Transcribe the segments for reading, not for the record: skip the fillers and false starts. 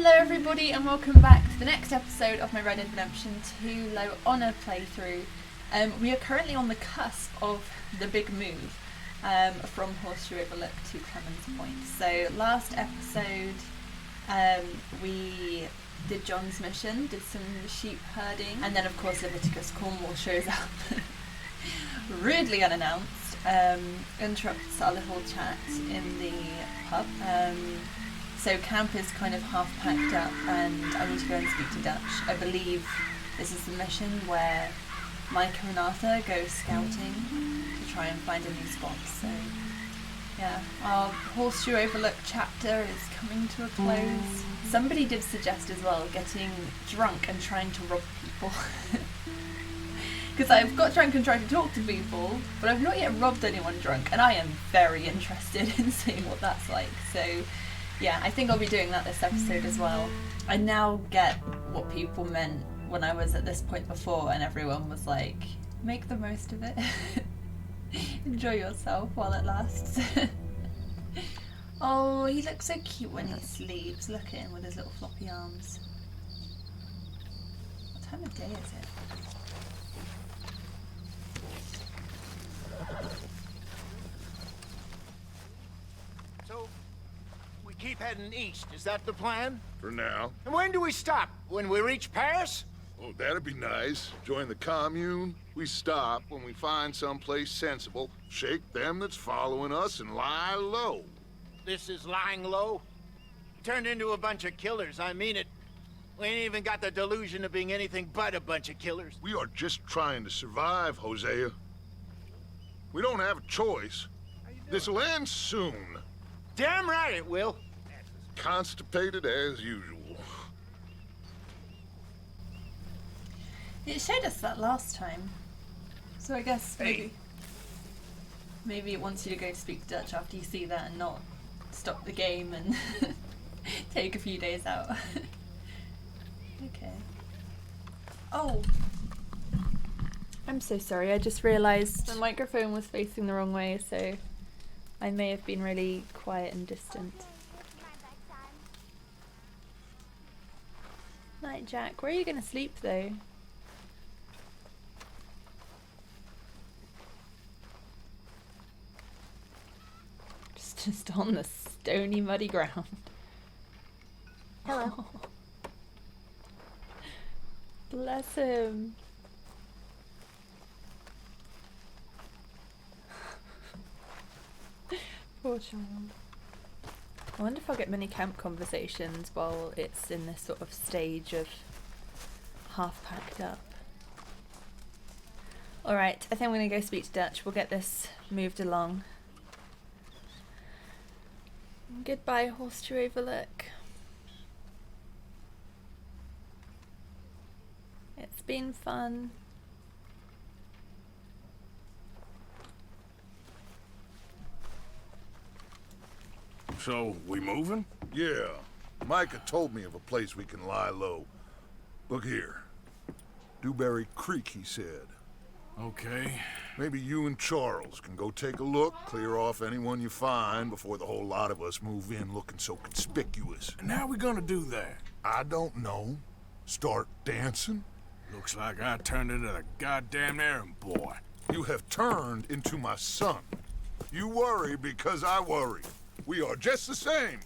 Hello everybody and welcome back to the next episode of my Red Dead Redemption 2 Low Honour playthrough. We are currently on the cusp of the big move from Horseshoe Overlook to Clemens Point. So last episode we did John's mission, did some sheep herding, and then of course Leviticus Cornwall shows up rudely unannounced, interrupts our little chat in the pub. So camp is kind of half packed up and I need to go and speak to Dutch. I believe this is the mission where Micah and Arthur go scouting to try and find a new spot. So yeah, our Horseshoe Overlook chapter is coming to a close. Somebody did suggest as well getting drunk and trying to rob people. Because I've got drunk and tried to talk to people, but I've not yet robbed anyone drunk, and I am very interested in seeing what that's like. So yeah, I think I'll be doing that this episode as well. I now get what people meant when I was at this point before and everyone was like, make the most of it. Enjoy yourself while it lasts. Oh, he looks so cute when he sleeps. Look at him with his little floppy arms. What time of day is it? So, we keep heading east, is that the plan? For now. And when do we stop? When we reach Paris? Oh, that'd be nice. Join the commune. We stop when we find someplace sensible, shake them that's following us, and lie low. This is lying low? Turned into a bunch of killers, I mean it. We ain't even got the delusion of being anything but a bunch of killers. We are just trying to survive, Hosea. We don't have a choice. This'll end soon. Damn right it will. Constipated as usual. It showed us that last time. So I guess maybe it wants you to go speak to Dutch after you see that and not stop the game and take a few days out. Okay. Oh! I'm so sorry, I just realised the microphone was facing the wrong way, so I may have been really quiet and distant. Night, Jack. Where are you going to sleep, though? Just on the stony, muddy ground. Hello. Oh. Bless him. Poor child. I wonder if I'll get many camp conversations while it's in this sort of stage of half packed up. Alright, I think I'm going to go speak to Dutch. We'll get this moved along. Goodbye, Horseshoe Overlook. It's been fun. So, we moving? Yeah. Micah told me of a place we can lie low. Look here. Dewberry Creek, he said. Okay. Maybe you and Charles can go take a look, clear off anyone you find before the whole lot of us move in looking so conspicuous. And how we gonna do that? I don't know. Start dancing? Looks like I turned into the goddamn errand boy. You have turned into my son. You worry because I worry. We are just the same.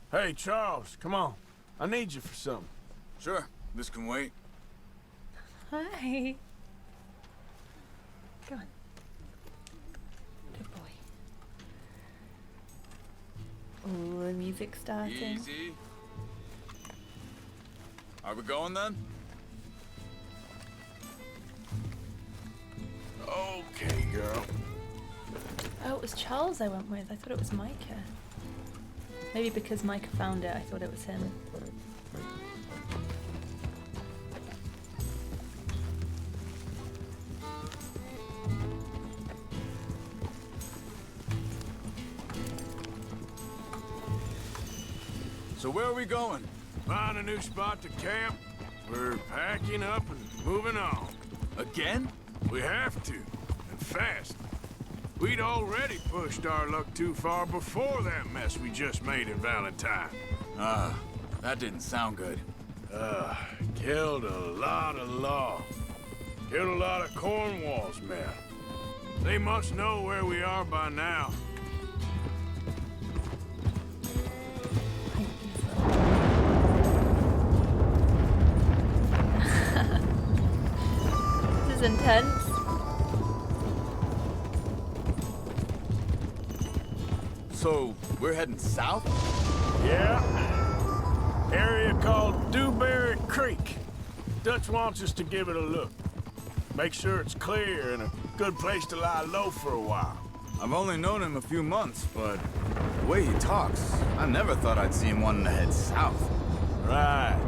Hey, Charles, come on. I need you for something. Sure, this can wait. Hi. Go on. Good boy. Ooh, the music's starting. Easy. Are we going then? Okay, girl. Oh, it was Charles I went with. I thought it was Micah. Maybe because Micah found it, I thought it was him. So where are we going? Find a new spot to camp. We're packing up and moving on. Again? We have to, and fast. We'd already pushed our luck too far before that mess we just made in Valentine. Ah, That didn't sound good. Killed a lot of law. Killed a lot of Cornwall's men. They must know where we are by now. This is intense. So, we're heading south? Yeah. Area called Dewberry Creek. Dutch wants us to give it a look. Make sure it's clear and a good place to lie low for a while. I've only known him a few months, but the way he talks, I never thought I'd see him wanting to head south. Right.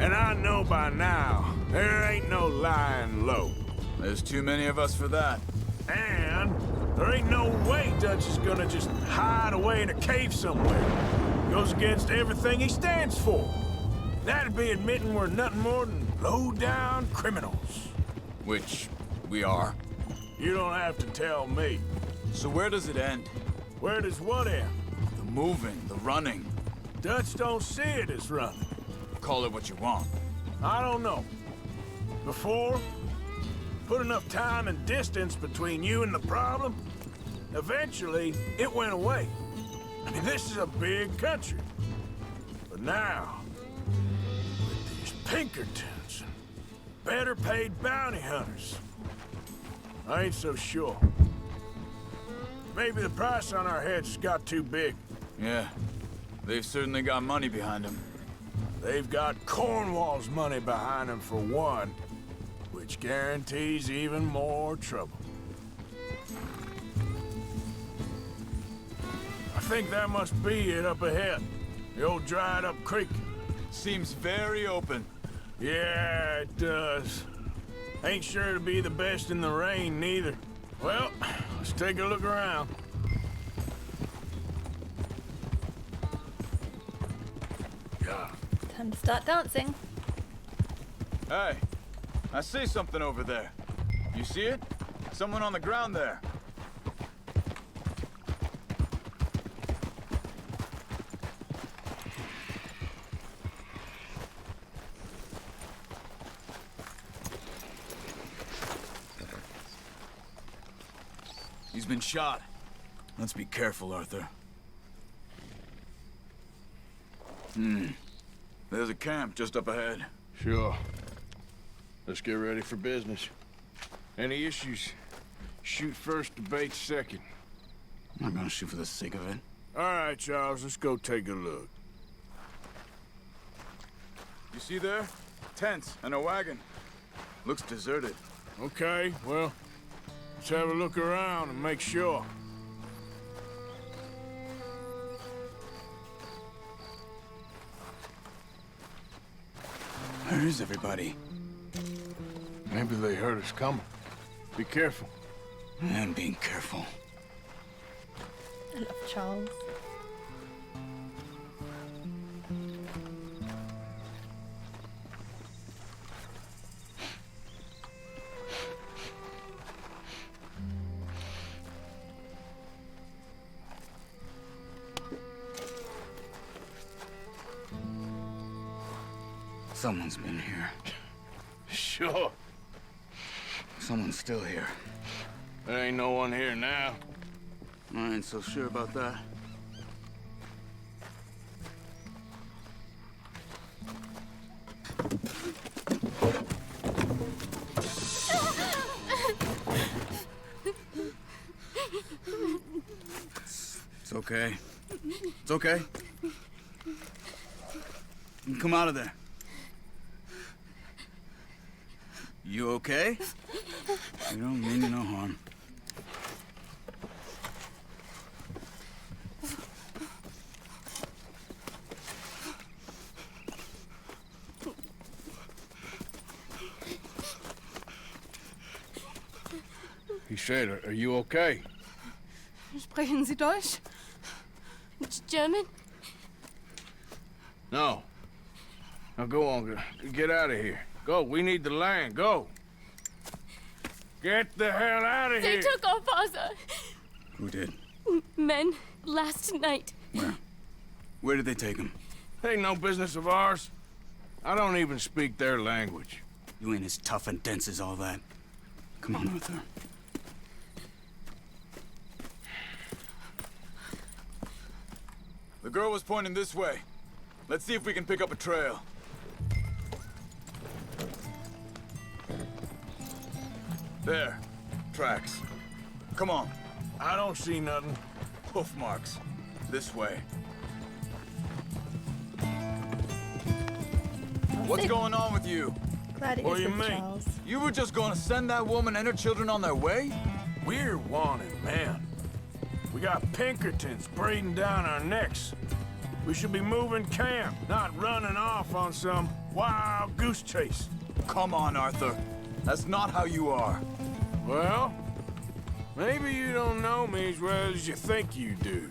And I know by now, there ain't no lying low. There's too many of us for that. And there ain't no way Dutch is gonna just hide away in a cave somewhere. Goes against everything he stands for. That'd be admitting we're nothing more than low-down criminals. Which we are. You don't have to tell me. So where does it end? Where does what end? The moving, the running. Dutch don't see it as running. Call it what you want. I don't know. Before, put enough time and distance between you and the problem, eventually it went away. I mean, this is a big country. But now, with these Pinkertons and better paid bounty hunters, I ain't so sure. Maybe the price on our heads got too big. Yeah, they've certainly got money behind them. They've got Cornwall's money behind them for one, which guarantees even more trouble. I think that must be it up ahead. The old dried up creek. Seems very open. Yeah, it does. Ain't sure to be the best in the rain, neither. Well, let's take a look around. Time to start dancing. Hey, I see something over there. You see it? Someone on the ground there. He's been shot. Let's be careful, Arthur. There's a camp just up ahead. Sure. Let's get ready for business. Any issues? Shoot first, debate second. I'm not gonna shoot for the sake of it. All right, Charles, let's go take a look. You see there? Tents and a wagon. Looks deserted. Okay, well, let's have a look around and make sure. Where is everybody? Maybe they heard us coming. Be careful. I'm being careful. I love Charles. Someone's been here. Sure. Someone's still here. There ain't no one here now. I ain't so sure about that. It's okay. It's okay. You come out of there. You okay? You don't mean you no harm. He said, are you okay? Sprechen Sie Deutsch? German? No. Now go on, get out of here. Go, we need the land, go. Get the hell out of They here. took our father. Who did? Men, last night. Where? Where did they take him? Ain't no business of ours. I don't even speak their language. You ain't as tough and dense as all that. Come on, Arthur. The girl was pointing this way. Let's see if we can pick up a trail. There. Tracks. Come on. I don't see nothing. Hoof marks. This way. What's going on with you? Glad it What is do you with mean? Charles. You were just gonna send that woman and her children on their way? We're wanted, man. We got Pinkertons breathing down our necks. We should be moving camp, not running off on some wild goose chase. Come on, Arthur. That's not how you are. Well, maybe you don't know me as well as you think you do.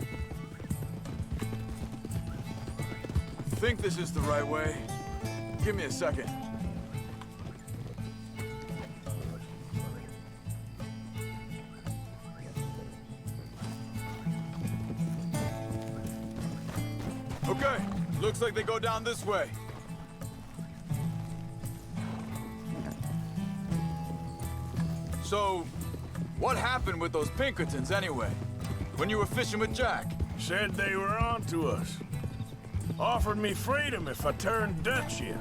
Think this is the right way? Give me a second. Okay, looks like they go down this way. So, what happened with those Pinkertons anyway? When you were fishing with Jack? Said they were on to us. Offered me freedom if I turned Dutch in.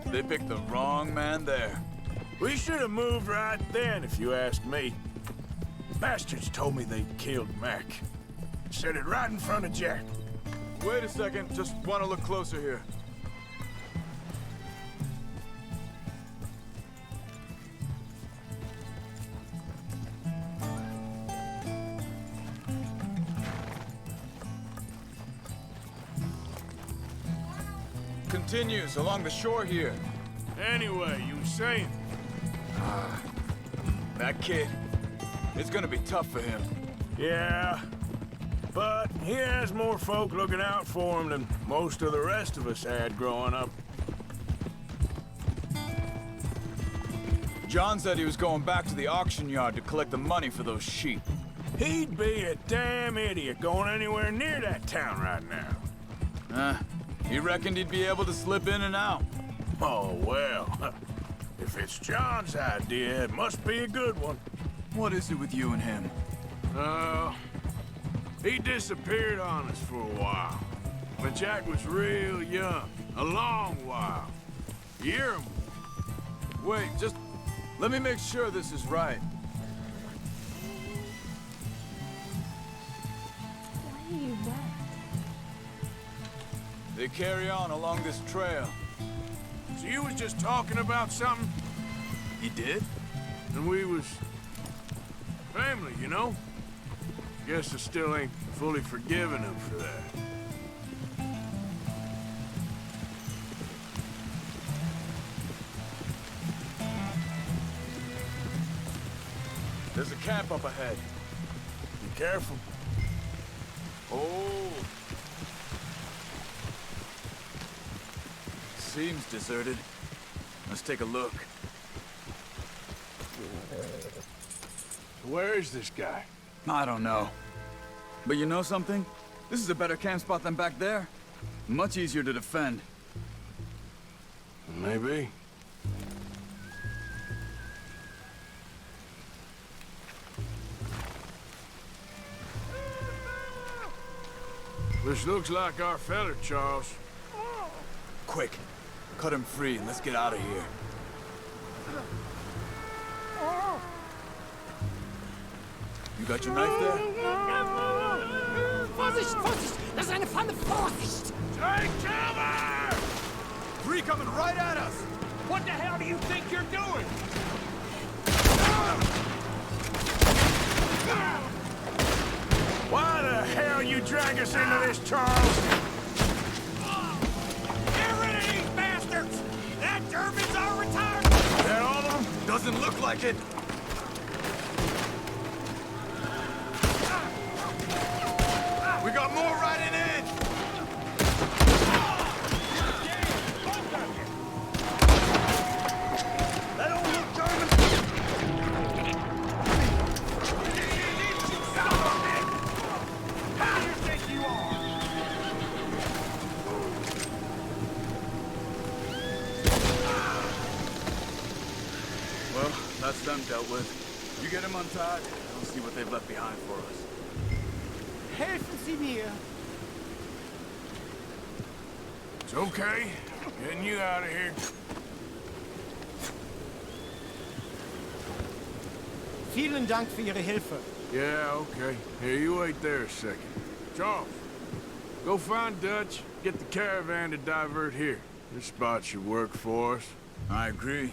They picked the wrong man there. We should have moved right then, if you ask me. Bastards told me they'd killed Mac. Said it right in front of Jack. Wait a second, just want to look closer here. Continues along the shore here. Anyway, you were saying? That kid, it's gonna be tough for him. Yeah, but he has more folk looking out for him than most of the rest of us had growing up. John said he was going back to the auction yard to collect the money for those sheep. He'd be a damn idiot going anywhere near that town right now. He reckoned he'd be able to slip in and out. Oh, well. If it's John's idea, it must be a good one. What is it with you and him? He disappeared on us for a while. When Jack was real young. A long while. A year or more. Wait, just let me make sure this is right. Why are you wet? They carry on along this trail. So you was just talking about something? He did? And we was... family, you know? Guess I still ain't fully forgiven him for that. There's a camp up ahead. Be careful. Oh. Seems deserted. Let's take a look. Where is this guy? I don't know. But you know something? This is a better camp spot than back there. Much easier to defend. Maybe. This looks like our feller, Charles. Quick, cut him free and let's get out of here. You got your knife there? Vorsicht, Vorsicht! Das ist eine Pfanne! Vorsicht! Take cover! Three coming right at us! What the hell do you think you're doing? Why the hell you drag us into this, Charles? Get rid of these bastards! That German's our retired... Is that all of them? Doesn't look like it. We got more riding in! That don't look German. Who do you think you are? That's them dealt with. You get them untied, we'll see what they've left behind for us. Helfen Sie mir! It's okay. Getting you out of here. Vielen Dank für Ihre Hilfe. Yeah, okay. Here, you wait there a second. Charles, go find Dutch, get the caravan to divert here. This spot should work for us. I agree.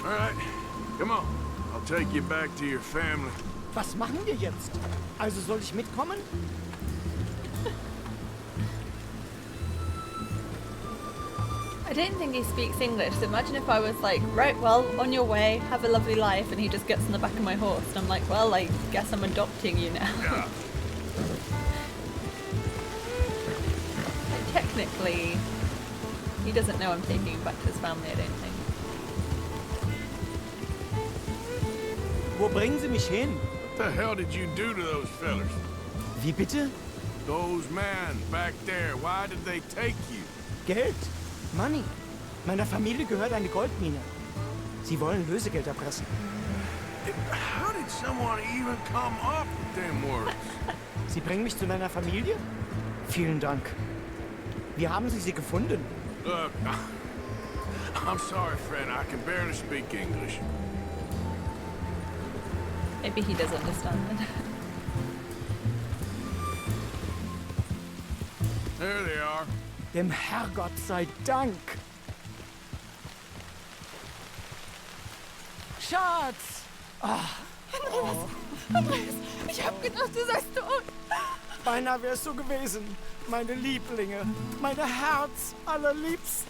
All right, come on. I'll take you back to your family. Was machen wir jetzt? Also soll ich mitkommen? I don't think he speaks English, so imagine if I was like, right, well, on your way, have a lovely life, and he just gets on the back of my horse, and I'm like, well, I guess I'm adopting you now. Yeah. Like, technically, he doesn't know I'm taking him back to his family, I don't think. Wo bringen Sie mich hin? What the hell did you do to those fellers? Wie bitte? Those men back there, why did they take you? Geld. Money. Meiner Familie gehört eine Goldmine. Sie wollen Lösegeld erpressen. How did someone even come up with them words? Sie bringen mich zu meiner Familie? Vielen Dank. Wie haben Sie sie gefunden? Look, I'm sorry, friend. I can barely speak English. Maybe he does understand then. There they are. Dem Herrgott sei Dank. Schatz! Andreas, ich hab gedacht, du seist tot. Beinahe wär's so gewesen. Meine Lieblinge. Meine Herz allerliebst.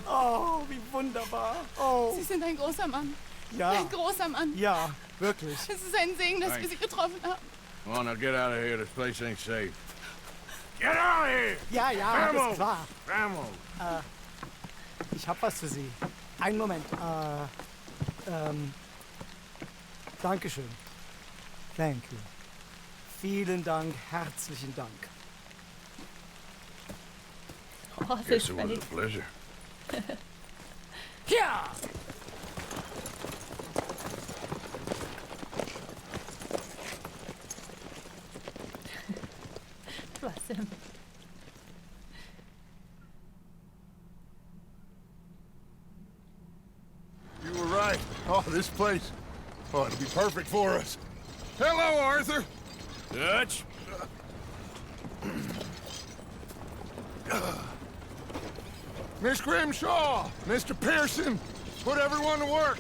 Oh, wie wunderbar. Oh, Sie sind ein großer Mann. ja. Ein großer Mann. Ja, wirklich. Es ist ein Segen, dass wir Sie getroffen haben. Come on, now get out of here. This place ain't safe. Get out of here! Ja, ja, ist klar. Vamos! Ich hab was für Sie. Einen Moment. Dankeschön. Thank you. Vielen Dank, herzlichen Dank. Oh, Yes, so it was a face. pleasure. Ja! Bless him. You were right. Oh, this place. Oh, it'll be perfect for us. Hello, Arthur. Dutch? Miss Grimshaw, Mr. Pearson, put everyone to work.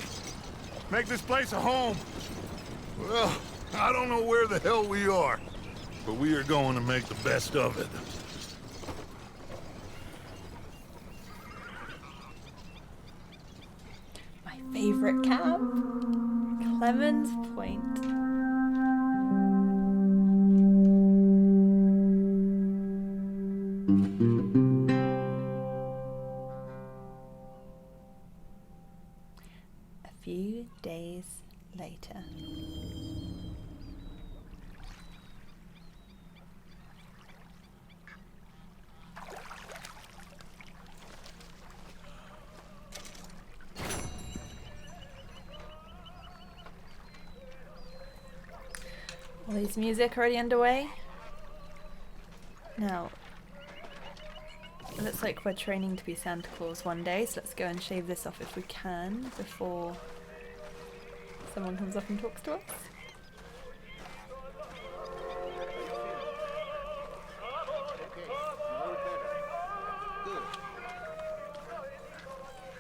Make this place a home. Well, I don't know where the hell we are, but we are going to make the best of it. My favourite camp, Clemens Point. A few days later. Well, is music already underway? Now, it looks like we're training to be Santa Claus one day, so let's go and shave this off if we can before someone comes up and talks to us.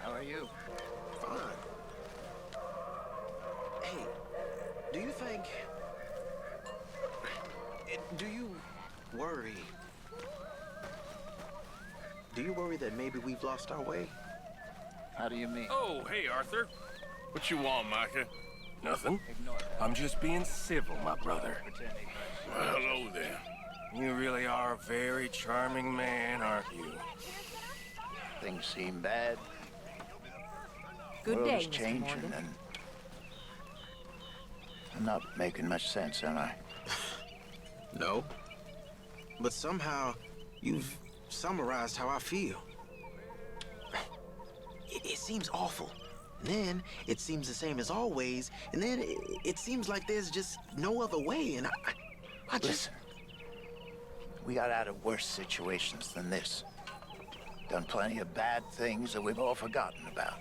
How are you? Fine. Hey, do you think... Do you worry? Do you worry that maybe we've lost our way? How do you mean? Oh, hey, Arthur. What you want, Micah? Nothing. I'm just being civil, my brother. Well, hello there. You really are a very charming man, aren't you? Things seem bad. Good World day, is Mr. changing Morgan. and... I'm not making much sense, am I? No. But somehow, you've summarized how I feel. It seems awful. And then, it seems the same as always. And then, it seems like there's just no other way. And I just... Listen. We got out of worse situations than this. Done plenty of bad things that we've all forgotten about.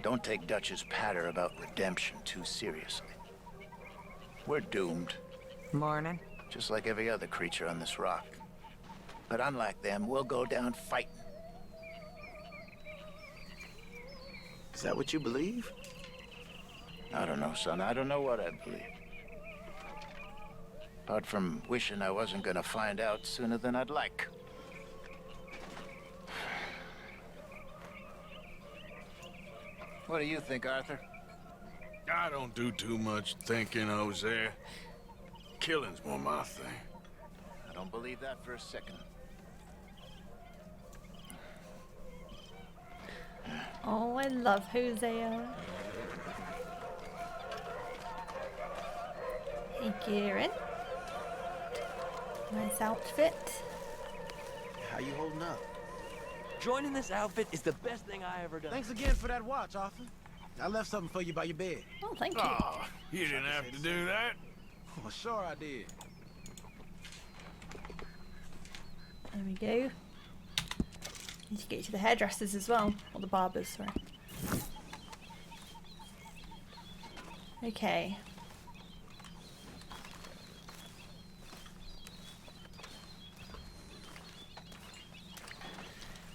Don't take Dutch's patter about redemption too seriously. We're doomed. Morning. Just like every other creature on this rock. But unlike them, we'll go down fighting. Is that what you believe? I don't know, son. I don't know what I believe. Apart from wishing I wasn't gonna find out sooner than I'd like. What do you think, Arthur? I don't do too much thinking, Jose. Killing's more my thing. I don't believe that for a second. Oh, I love Hosea. Hey, Kieran. Nice outfit. How you holding up? Joining this outfit is the best thing I ever done. Thanks again for that watch, Arthur. I left something for you by your bed. Oh, thank you. Oh, you didn't have to do that. Well, sure I did. There we go. Need to get to the hairdressers as well. Or the barbers, sorry. Okay.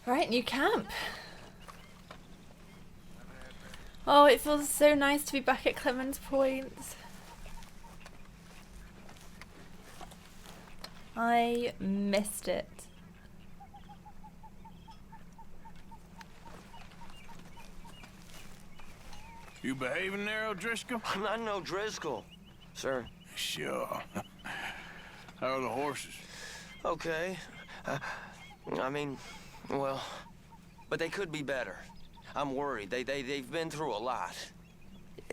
Right, new camp. Oh, it feels so nice to be back at Clemens Point. I missed it. You behaving there, O'Driscoll? I'm not no Driscoll, sir. Sure. How are the horses? Okay. I mean, well, but they could be better. I'm worried. They've been through a lot.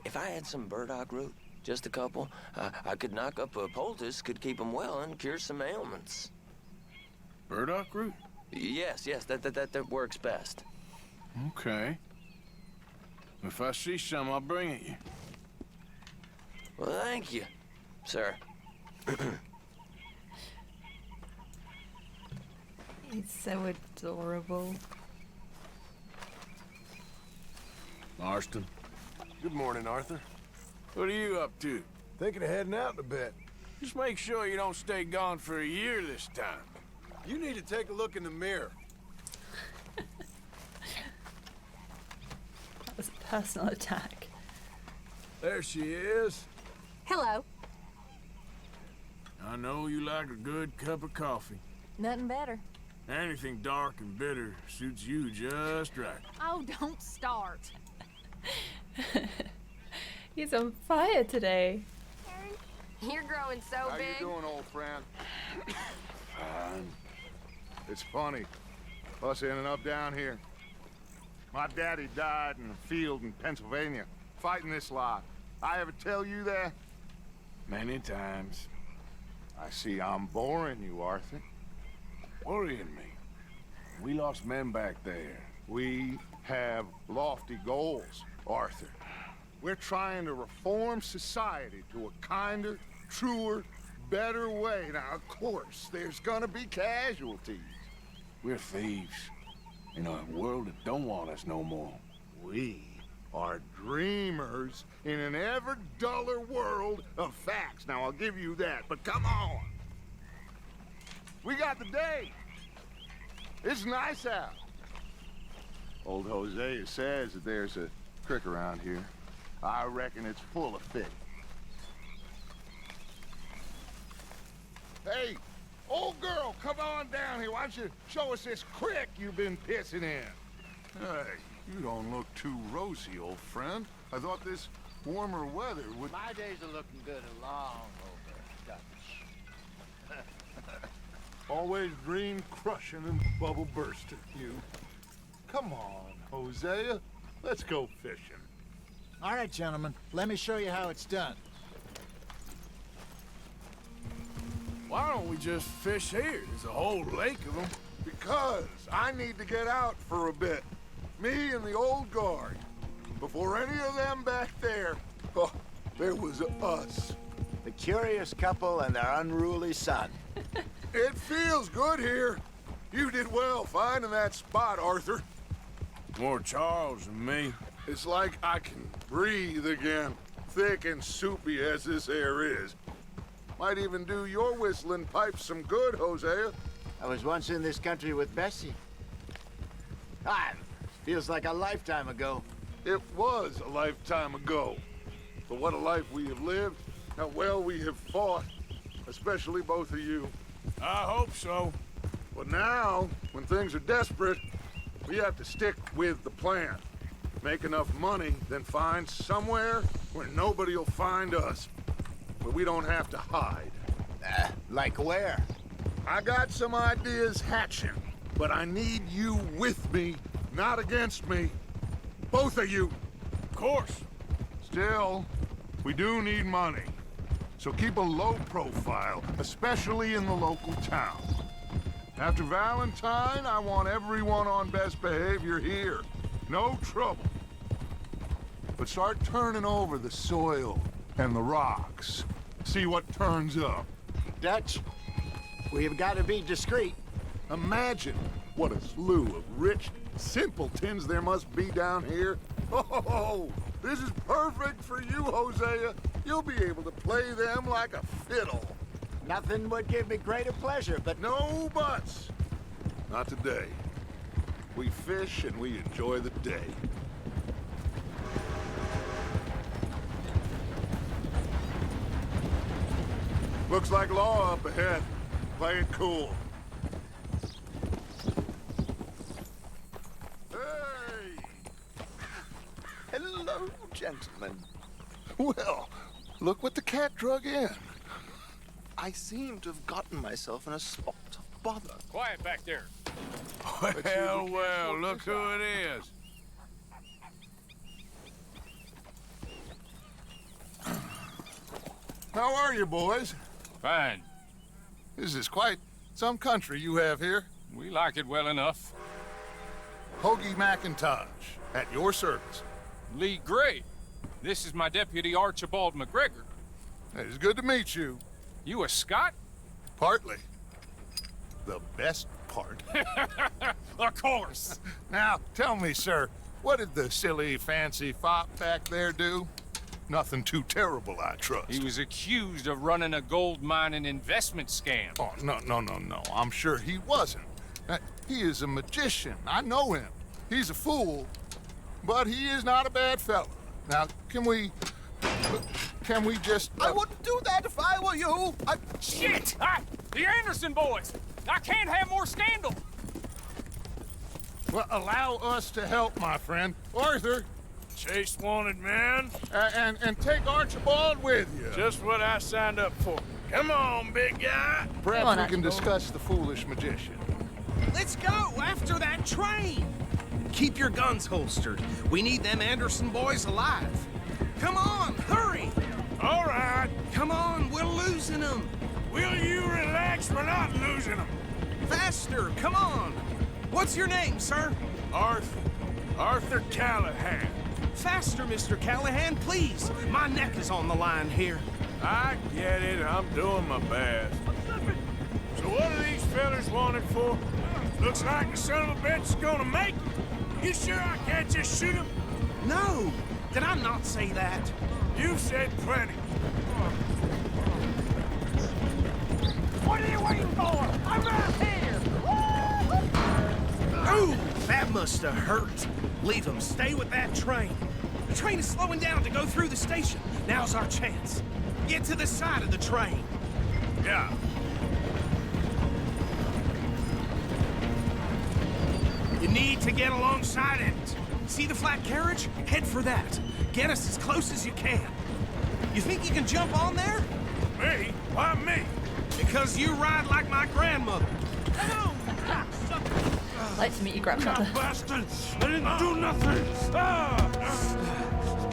If I had some burdock root, just a couple, I could knock up a poultice, could keep them well and cure some ailments. Burdock root? Yes, that works best. Okay. If I see some, I'll bring it you. Well, thank you, sir. He's so adorable. Marston. Good morning, Arthur. What are you up to? Thinking of heading out in a bit. Just make sure you don't stay gone for a year this time. You need to take a look in the mirror. That was a personal attack. There she is. Hello. I know you like a good cup of coffee. Nothing better. Anything dark and bitter suits you just right. Oh, don't start. He's on fire today. You're growing so How big. you doing, old friend? Fine. It's funny, us ending up down here. My daddy died in a field in Pennsylvania, fighting this lot. I ever tell you that? Many times. I see I'm boring you, Arthur. Worrying me. We lost men back there. We have lofty goals, Arthur. We're trying to reform society to a kinder, truer, better way. Now, of course, there's gonna be casualties. We're thieves. In a world that don't want us no more. We are dreamers in an ever duller world of facts. Now, I'll give you that, but come on. We got the day. It's nice out. Old Hosea says that there's a creek around here. I reckon it's full of fish. Hey, old girl, come on down here. Why don't you show us this creek you've been pissing in? Hey, you don't look too rosy, old friend. I thought this warmer weather would... My days are looking good along over, Dutch. Always dream crushing and bubble bursting, you. Come on, Hosea. Let's go fishing. All right, gentlemen, let me show you how it's done. Why don't we just fish here? There's a whole lake of them. Because I need to get out for a bit. Me and the old guard. Before any of them back there, oh, there was us. The curious couple and their unruly son. It feels good here. You did well finding that spot, Arthur. More Charles than me. It's like I can breathe again, thick and soupy as this air is. Might even do your whistling pipes some good, Hosea. I was once in this country with Bessie. Feels like a lifetime ago. It was a lifetime ago. But what a life we have lived, how well we have fought, especially both of you. I hope so. But now, when things are desperate, we have to stick with the plan. Make enough money, then find somewhere where nobody will find us. Where we don't have to hide. Like where? I got some ideas hatching, but I need you with me, not against me. Both of you. Of course. Still, we do need money. So keep a low profile, especially in the local town. After Valentine, I want everyone on best behavior here. No trouble. But start turning over the soil and the rocks. See what turns up. Dutch, we've got to be discreet. Imagine what a slew of rich simpletons there must be down here. Oh, this is perfect for you, Hosea. You'll be able to play them like a fiddle. Nothing would give me greater pleasure, but... No buts. Not today. We fish and we enjoy the day. Looks like law up ahead. Play it cool. Hey! Hello, gentlemen. Well, look what the cat drug in. I seem to have gotten myself in a spot of bother. Quiet back there. Well, well, look who it is. How are you, boys? Fine. This is quite some country you have here. We like it well enough. Hoagie McIntosh, at your service. Lee Gray. This is my deputy Archibald McGregor. It's good to meet you. You a Scot? Partly. The best part. Of course. Now, tell me, sir, what did the silly, fancy fop back there do? Nothing too terrible, I trust. He was accused of running a gold mining investment scam. Oh, no. I'm sure he wasn't. He is a magician. I know him. He's a fool, but he is not a bad fellow. Now, can we just... I wouldn't do that if I were you. Shit! The Anderson boys! I can't have more scandal! Well, allow us to help, my friend. Arthur! Chase wanted man. And take Archibald with you. Just what I signed up for. Come on, big guy. Perhaps we can discuss the foolish magician. Let's go after that train. Keep your guns holstered. We need them Anderson boys alive. Come on, hurry. All right. Come on, we're losing them. Will you relax? We're not losing them. Faster, come on. What's your name, sir? Arthur Callahan. Faster, Mr. Callahan, please. My neck is on the line here. I get it. I'm doing my best. So what are these fellas wanted for? Looks like the son of a bitch is gonna make it. You sure I can't just shoot him? No. Did I not say that? You've said plenty. What are you waiting for? I'm right here! Ooh, that must have hurt. Leave him. Stay with that train. The train is slowing down to go through the station. Now's our chance. Get to the side of the train. Yeah. You need to get alongside it. See the flat carriage? Head for that. Get us as close as you can. You think you can jump on there? Me? Why me? Because you ride like my grandmother. I'd like to meet your grandmother. Bastard! I didn't do nothing!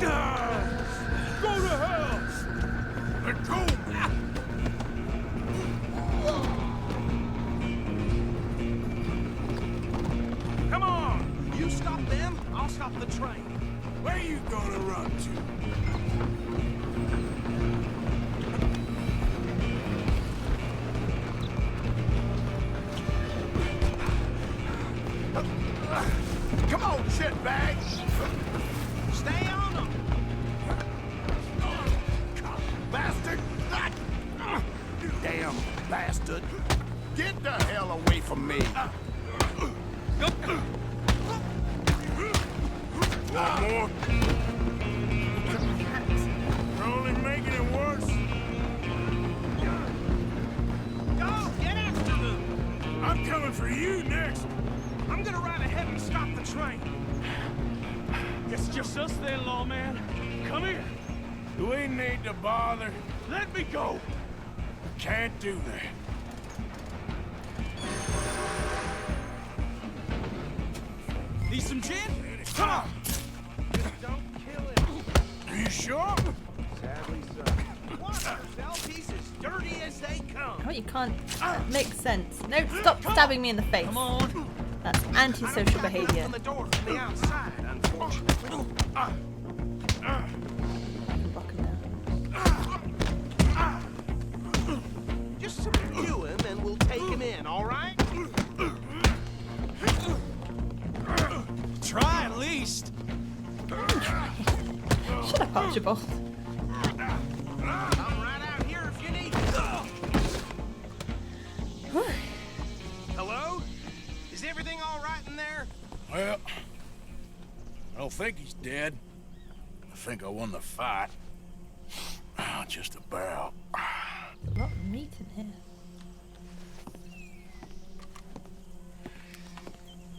Go to hell! Let go! Come on! You stop them, I'll stop the train. Where you gonna run to? Come on, shitbags! Stay on them! Bastard! Damn bastard! Get the hell away from me! One more? You're only making it worse. Go! Get after them! I'm coming for you next. I'm gonna ride ahead and stop the train. It's just us then, lawman. Come here. Do we need to bother? Let me go! Can't do that. Need some gin? Come on! Just don't kill him. Are you sure? Sadly so. Watch yourself, he's as dirty as they come. Oh, you can't. Makes sense. No, stop stabbing me in the face. Come on. That's antisocial behaviour. On the door from the outside, unfortunately. Just subdue him and we'll take him in, all right? Try at least. Shut up, Archibald. I'm right out here if you need me. Hello? Is everything all right in there? Well, I don't think he's dead. I think I won the fight. Just about. There's a lot of meat in here.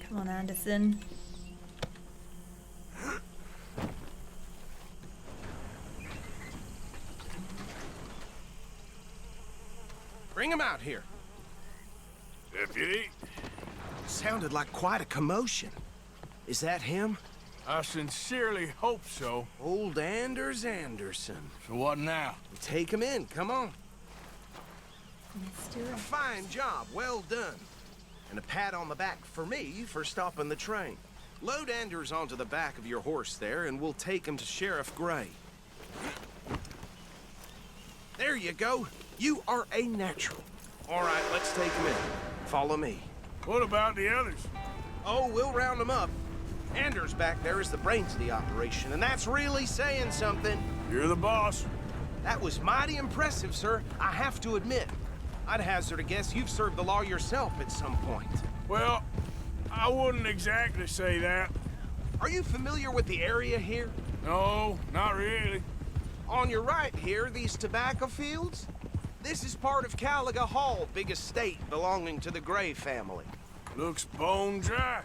Come on, Anderson. Bring him out here. Deputy? Sounded like quite a commotion. Is that him? I sincerely hope so. Old Anders Anderson. So what now? Take him in, come on. Let's do it. A fine job, well done. And a pat on the back for me for stopping the train. Load Anders onto the back of your horse there, and we'll take him to Sheriff Gray. There you go. You are a natural. All right, let's take him in. Follow me. What about the others? Oh, we'll round them up. Anders back there is the brains of the operation, and that's really saying something. You're the boss. That was mighty impressive, sir. I have to admit. I'd hazard a guess you've served the law yourself at some point. Well, I wouldn't exactly say that. Are you familiar with the area here? No, not really. On your right here, these tobacco fields? This is part of Caliga Hall, big estate belonging to the Gray family. Looks bone dry.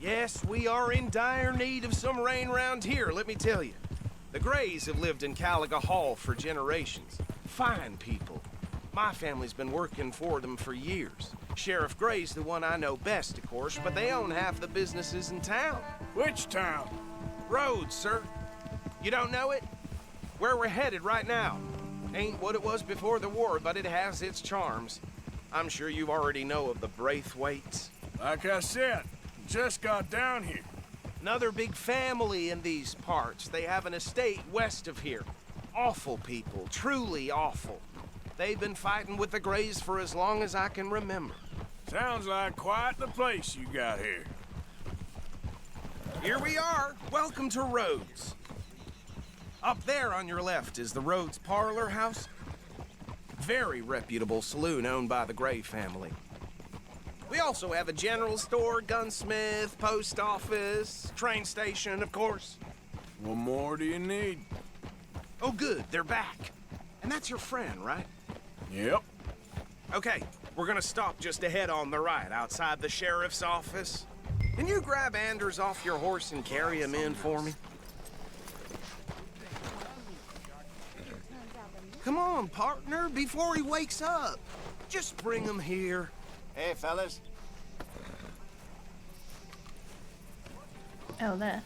Yes, we are in dire need of some rain round here, let me tell you. The Grays have lived in Caliga Hall for generations. Fine people. My family's been working for them for years. Sheriff Gray's the one I know best, of course, but they own half the businesses in town. Which town? Rhodes, sir. You don't know it? Where we're headed right now. Ain't what it was before the war, but it has its charms. I'm sure you already know of the Braithwaites. Like I said, just got down here. Another big family in these parts. They have an estate west of here. Awful people, truly awful. They've been fighting with the Grays for as long as I can remember. Sounds like quite the place you got here. Here we are. Welcome to Rhodes. Up there on your left is the Rhodes Parlor House. Very reputable saloon owned by the Gray family. We also have a general store, gunsmith, post office, train station, of course. What more do you need? Oh, good. They're back. And that's your friend, right? Yep. Okay, we're gonna stop just ahead on the right, outside the sheriff's office. Can you grab Anders off your horse and carry him in for me? Come on, partner, before he wakes up. Just bring him here. Hey, fellas. Oh, there.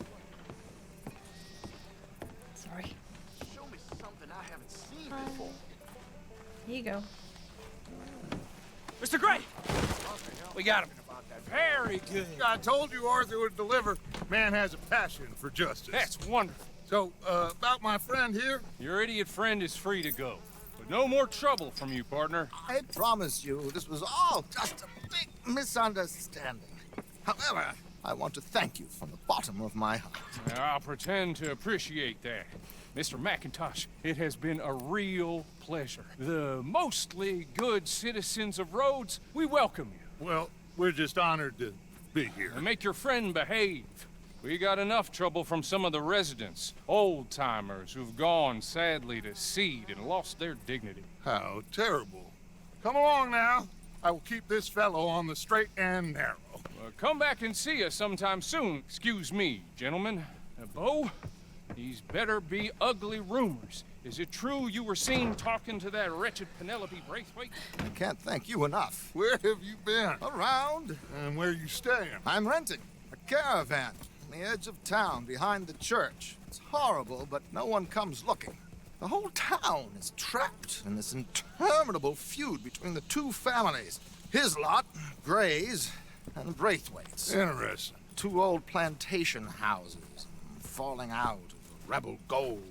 Here you go. Mr. Gray! We got him. Very good. I told you Arthur would deliver. Man has a passion for justice. That's wonderful. So, about my friend here? Your idiot friend is free to go. But no more trouble from you, partner. I promise you, this was all just a big misunderstanding. However, I want to thank you from the bottom of my heart. I'll pretend to appreciate that. Mr. McIntosh, it has been a real pleasure. The mostly good citizens of Rhodes, we welcome you. Well, we're just honored to be here. And make your friend behave. We got enough trouble from some of the residents, old-timers who've gone, sadly, to seed and lost their dignity. How terrible. Come along now. I will keep this fellow on the straight and narrow. Come back and see us sometime soon. Excuse me, gentlemen. Bo, these better be ugly rumors. Is it true you were seen talking to that wretched Penelope Braithwaite? I can't thank you enough. Where have you been? Around. And where are you staying? I'm renting a caravan on the edge of town behind the church. It's horrible, but no one comes looking. The whole town is trapped in this interminable feud between the two families. His lot, Gray's, and Braithwaite's. Interesting. Two old plantation houses, falling out of rebel gold,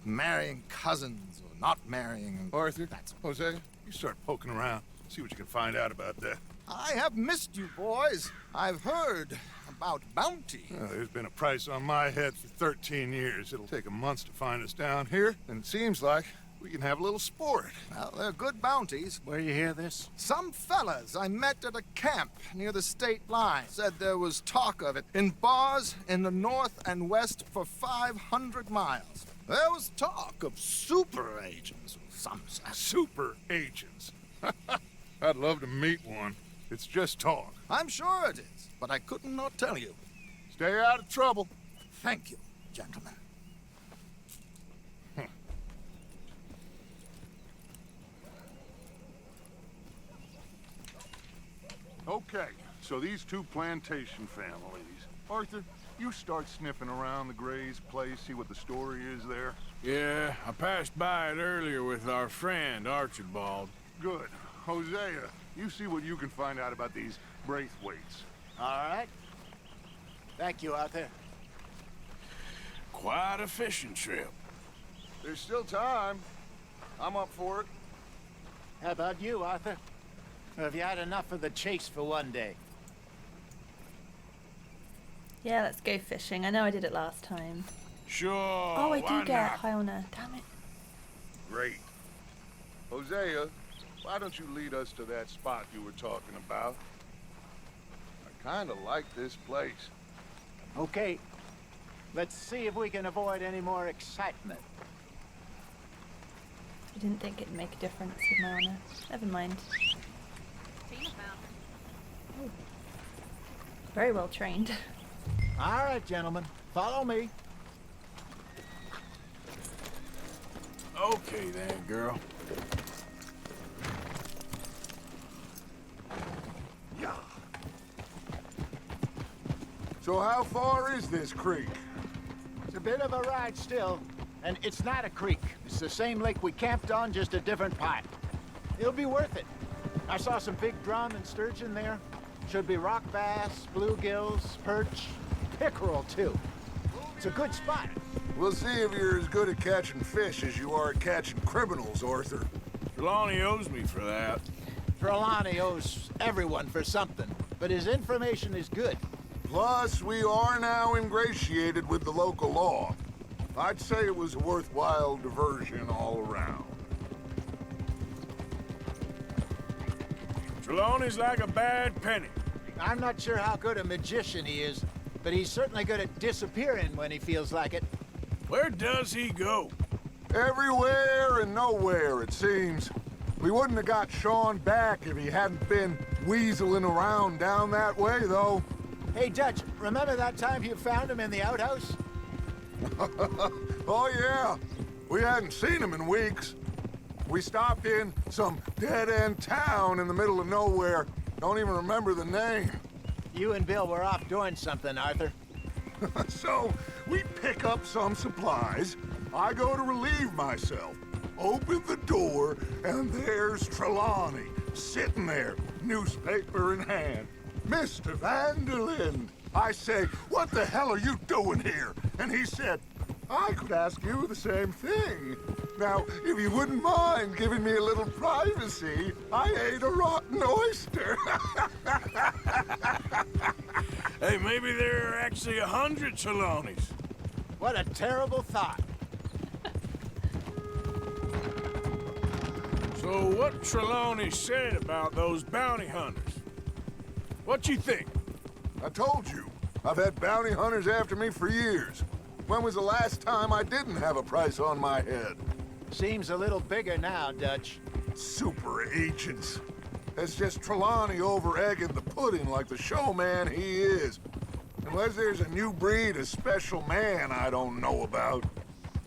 and marrying cousins or not marrying. Arthur, Jose, you start poking around. See what you can find out about that. I have missed you, boys. I've heard about bounty. There's been a price on my head for 13 years. It'll take a month to find us down here, and it seems like we can have a little sport. Well, they're good bounties. Where you hear this? Some fellas I met at a camp near the state line said there was talk of it in bars in the north and west for 500 miles. There was talk of super agents, some said. Super agents? I'd love to meet one. It's just talk. I'm sure it is, but I couldn't not tell you. Stay out of trouble. Thank you, gentlemen. Okay, so these two plantation families. Arthur, you start sniffing around the Gray's place, see what the story is there. Yeah, I passed by it earlier with our friend, Archibald. Good. Hosea, you see what you can find out about these Braithwaites. All right. Thank you, Arthur. Quite a fishing trip. There's still time. I'm up for it. How about you, Arthur? Have you had enough of the chase for one day? Yeah, let's go fishing. I know I did it last time. Sure. Oh, I do get high honor. Damn it. Great. Hosea, why don't you lead us to that spot you were talking about? I kind of like this place. Okay. Let's see if we can avoid any more excitement. I didn't think it'd make a difference with my honor. Never mind. Oh. Very well trained. All right, gentlemen. Follow me. Okay then, girl. Yeah. So how far is this creek? It's a bit of a ride still, and it's not a creek. It's the same lake we camped on, just a different pipe. It'll be worth it. I saw some big drum and sturgeon there. Should be rock bass, bluegills, perch, pickerel too. It's a good spot. We'll see if you're as good at catching fish as you are at catching criminals, Arthur. Trelawney owes me for that. Trelawney owes everyone for something, but his information is good. Plus, we are now ingratiated with the local law. I'd say it was a worthwhile diversion all around. Trelawney's like a bad penny. I'm not sure how good a magician he is, but he's certainly good at disappearing when he feels like it. Where does he go? Everywhere and nowhere, it seems. We wouldn't have got Shaun back if he hadn't been weaseling around down that way, though. Hey, Dutch, remember that time you found him in the outhouse? Oh, yeah. We hadn't seen him in weeks. We stopped in some dead-end town in the middle of nowhere. Don't even remember the name. You and Bill were off doing something, Arthur. So, we pick up some supplies. I go to relieve myself. open the door, and there's Trelawney, sitting there, newspaper in hand. Mr. Van der Linde. I say, what the hell are you doing here? And he said, I could ask you the same thing. Now, if you wouldn't mind giving me a little privacy, I ate a rotten oyster. Hey, maybe there are actually 100 Trelawneys. What a terrible thought. So what Trelawney said about those bounty hunters? What you think? I told you, I've had bounty hunters after me for years. When was the last time I didn't have a price on my head? Seems a little bigger now, Dutch. Super agents. It's just Trelawney over-egging the pudding like the showman he is. Unless there's a new breed of special man I don't know about.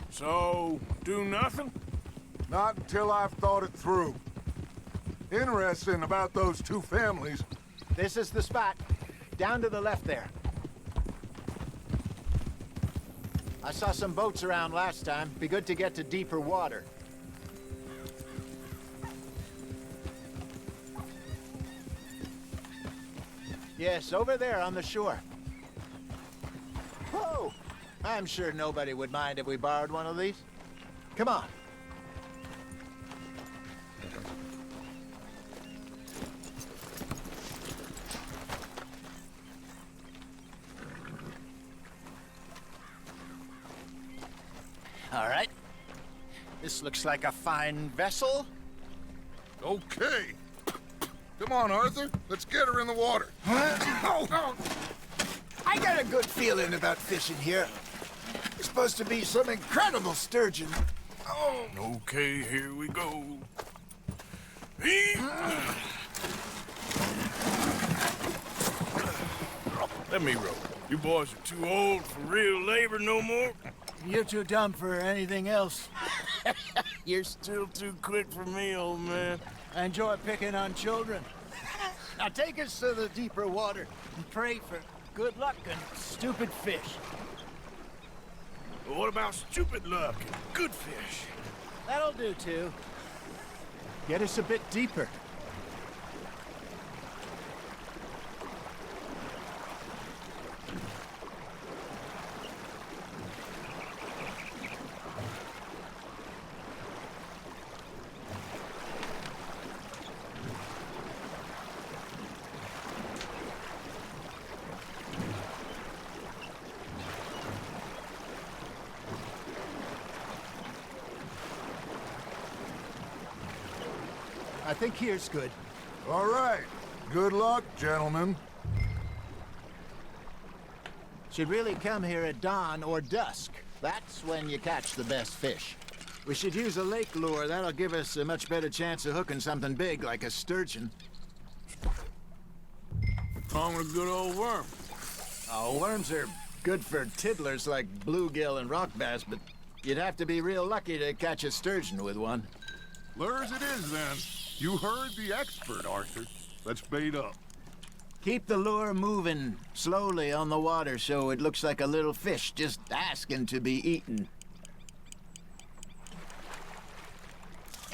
So, do nothing? Not until I've thought it through. Interesting about those two families. This is the spot. Down to the left there. I saw some boats around last time. Be good to get to deeper water. Yes, over there on the shore. Whoa! I'm sure nobody would mind if we borrowed one of these. Come on. All right. This looks like a fine vessel. Okay. Come on, Arthur. Let's get her in the water. Oh. I got a good feeling about fishing here. It's supposed to be some incredible sturgeon. Oh. Okay, here we go. Let me row. You boys are too old for real labor no more. You're too dumb for anything else. You're still too quick for me, old man. I enjoy picking on children. Now take us to the deeper water and pray for good luck and stupid fish. But what about stupid luck and good fish? That'll do too. Get us a bit deeper. I think here's good. All right. Good luck, gentlemen. Should really come here at dawn or dusk. That's when you catch the best fish. We should use a lake lure. That'll give us a much better chance of hooking something big like a sturgeon. On a good old worm. Oh, worms are good for tiddlers like bluegill and rock bass, but you'd have to be real lucky to catch a sturgeon with one. Lures it is, then. You heard the expert, Arthur. Let's bait up. Keep the lure moving slowly on the water so it looks like a little fish just asking to be eaten.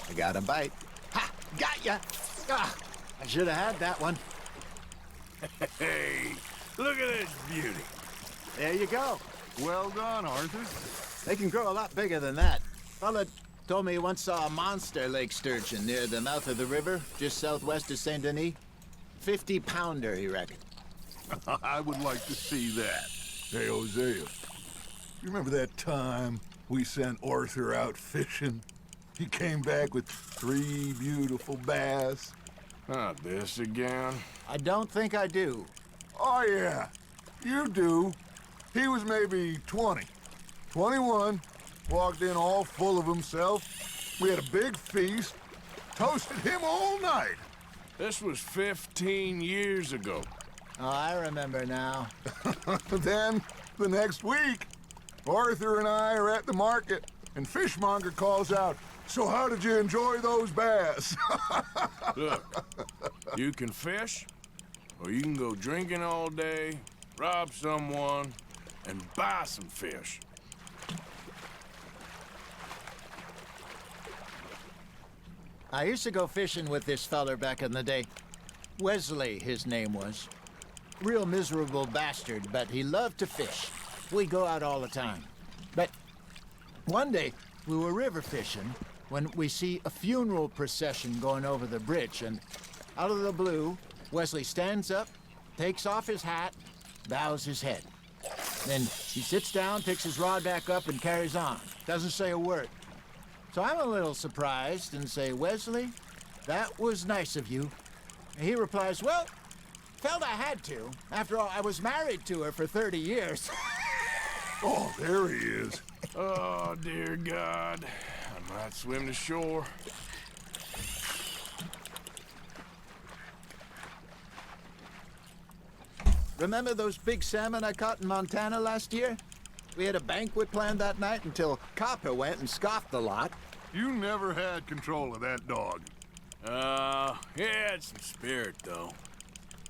I got a bite. Ha! Got ya! Ah, I should have had that one. Hey, look at this beauty. There you go. Well done, Arthur. They can grow a lot bigger than that. Fella told me he once saw a monster lake sturgeon near the mouth of the river, just southwest of Saint Denis. 50-pounder, he reckoned. I would like to see that. Hey, Hosea, you remember that time we sent Arthur out fishing? He came back with 3 beautiful bass. Not this again. I don't think I do. Oh, yeah. You do. He was maybe 20. 21. Walked in all full of himself. We had a big feast. Toasted him all night. This was 15 years ago. Oh, I remember now. Then, the next week, Arthur and I are at the market, and Fishmonger calls out, "So how did you enjoy those bass?" Look, you can fish, or you can go drinking all day, rob someone, and buy some fish. I used to go fishing with this feller back in the day. Wesley, his name was. Real miserable bastard, but he loved to fish. We'd go out all the time. But one day, we were river fishing when we see a funeral procession going over the bridge, and out of the blue, Wesley stands up, takes off his hat, bows his head. Then he sits down, picks his rod back up, and carries on. Doesn't say a word. So I'm a little surprised and say, Wesley, that was nice of you. And he replies, well, felt I had to. After all, I was married to her for 30 years. Oh, there he is. Oh, dear God. I might swim to shore. Remember those big salmon I caught in Montana last year? We had a banquet planned that night until Copper went and scoffed the lot. You never had control of that dog. He had some spirit, though.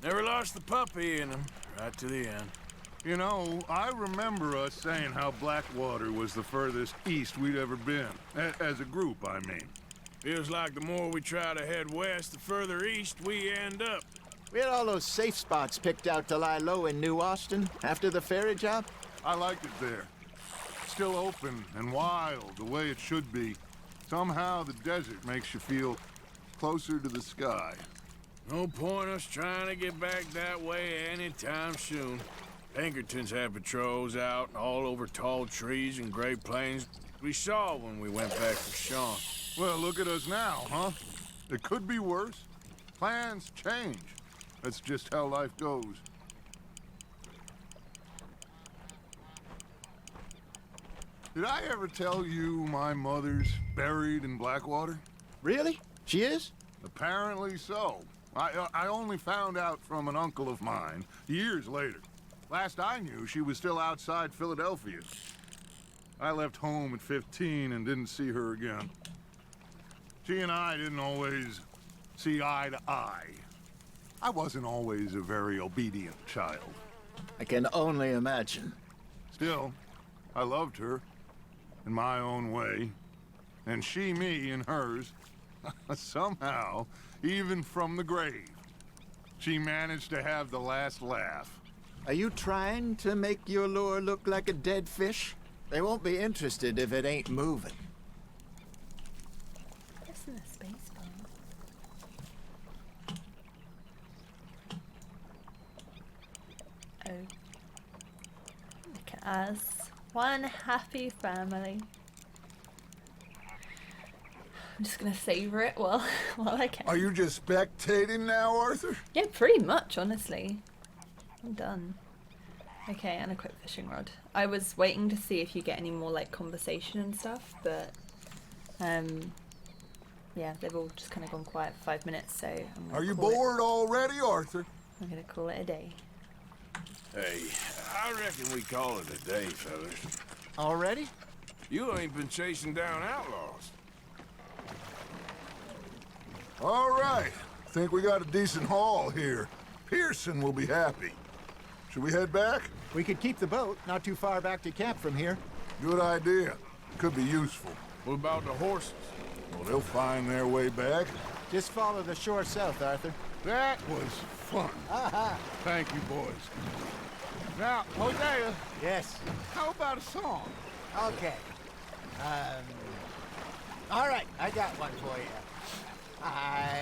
Never lost the puppy in him, right to the end. You know, I remember us saying how Blackwater was the furthest east we'd ever been. As a group, I mean. Feels like the more we try to head west, the further east we end up. We had all those safe spots picked out to lie low in New Austin after the ferry job. I liked it there. Still open and wild, the way it should be. Somehow the desert makes you feel closer to the sky. No point us trying to get back that way anytime soon. Pinkertons had patrols out all over tall trees and Great Plains. We saw when we went back to Shaun. Well, look at us now, huh? It could be worse. Plans change. That's just how life goes. Did I ever tell you my mother's buried in Blackwater? Really? She is? Apparently so. I only found out from an uncle of mine years later. Last I knew, she was still outside Philadelphia. I left home at 15 and didn't see her again. She and I didn't always see eye to eye. I wasn't always a very obedient child. I can only imagine. Still, I loved her in my own way, and she me in hers. Somehow, even from the grave, she managed to have the last laugh. Are you trying to make your lure look like a dead fish? They won't be interested if it ain't moving. Pressing the space bar. Oh. Look at us. One happy family. I'm just gonna savor it while I can. Are you just spectating now, Arthur? Yeah, pretty much, honestly. I'm done. Okay, and a quick fishing rod. I was waiting to see if you get any more like conversation and stuff, but yeah, they've all just kind of gone quiet for 5 minutes, so Are you bored already, Arthur? I'm gonna call it a day. Hey, I reckon we call it a day, fellas. Already? You ain't been chasing down outlaws. All right. Think we got a decent haul here. Pearson will be happy. Should we head back? We could keep the boat not too far back to camp from here. Good idea. Could be useful. What about the horses? Well, they'll find their way back. Just follow the shore south, Arthur. That was fun. Thank you, boys. Now, Hosea. Yes. How about a song? Okay. All right, I got one for you. I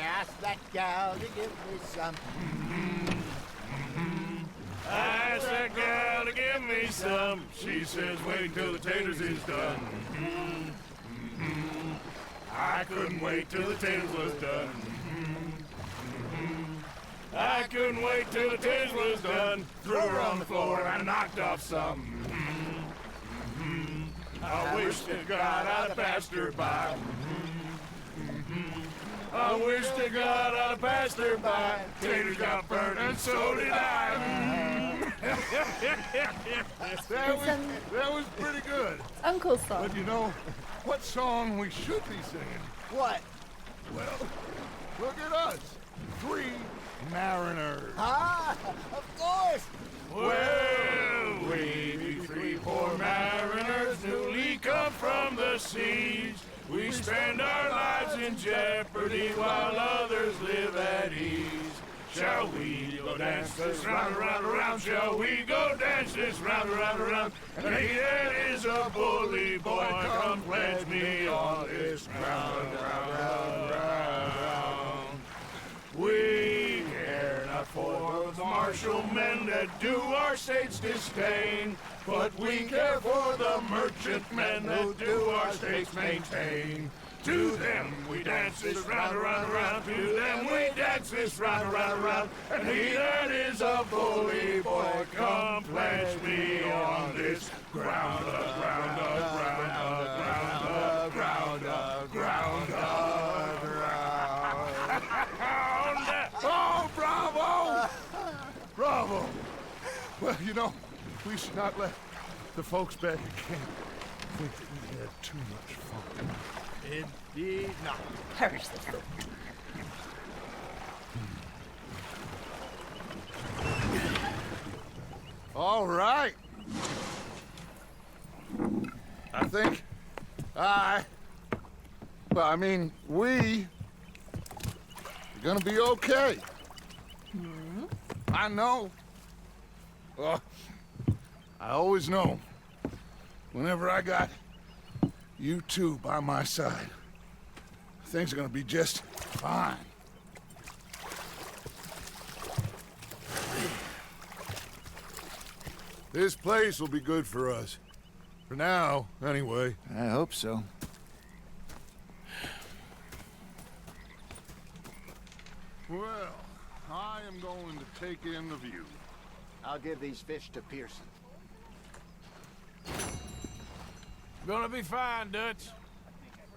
asked that gal to give me some. I asked that gal to give me some. She says wait till the taters is done. I couldn't wait till the taters was done. I couldn't wait till the taters was done. Threw her on the floor and knocked off some. I wish to God I'd passed her by. I wish to God I'd passed her by. Taters got burnt and so did I. That was pretty good. Uncle's song. But you know, what song we should be singing? What? Well, look at us. 3 mariners. Ah, of course. Well, we be 3 poor mariners newly come from the seas. We spend our lives in jeopardy while others live at ease. Shall we go dance this round, around, around? Shall we go dance this round, around, around? And he that is a bully boy, come pledge me on this ground, round, round, round. We care not for the martial men that do our state's disdain, but we care for the merchant men that do our states maintain. To them we dance this round, around, around. To them we dance this round, around, around. And he that is a bully boy, come pledge me on this ground, ground, ground, ground, ground, ground, ground. Oh, bravo! Bravo! Well, you know, we should not let the folks back at camp think that we had too much fun. Indeed not. Perish the fool. All right. I think we are gonna be okay. I know. I always know. Whenever I got you two by my side, things are gonna be just fine. This place will be good for us. For now, anyway. I hope so. Well, I am going to take in the view. I'll give these fish to Pearson. Gonna be fine, Dutch.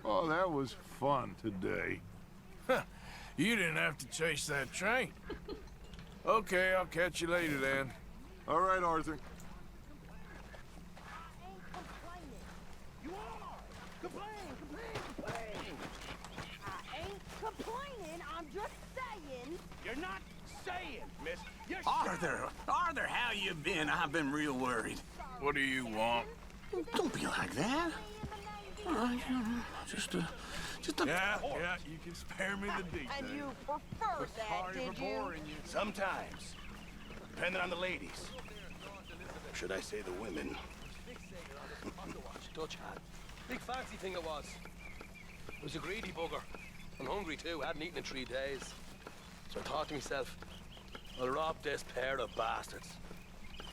Oh, that was fun today. You didn't have to chase that train. Okay, I'll catch you later then. All right, Arthur. You are! Complain! I ain't complaining, I'm just saying. You're not saying, miss. You're Arthur, how you been? I've been real worried. What do you want? Don't be like that. All right, just a... Yeah, you can spare me the details. And you prefer that, did you? Sometimes, depending on the ladies. Or should I say the women? Dutch hat. Big fancy thing it was. It was a greedy bugger. I'm hungry too, hadn't eaten in 3 days. So I thought to myself, I'll rob this pair of bastards.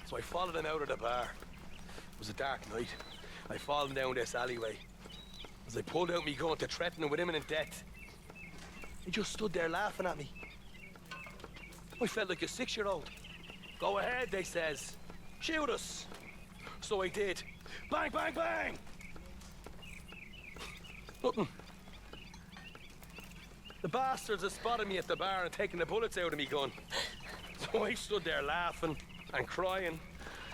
So I followed them out of the bar. It was a dark night. I followed down this alleyway. As I pulled out me gun to threaten them with imminent death, they just stood there laughing at me. I felt like a 6-year-old. Go ahead, they says. Shoot us. So I did. Bang, bang, bang! Nothing. The bastards had spotted me at the bar and taken the bullets out of me gun. So I stood there laughing and crying.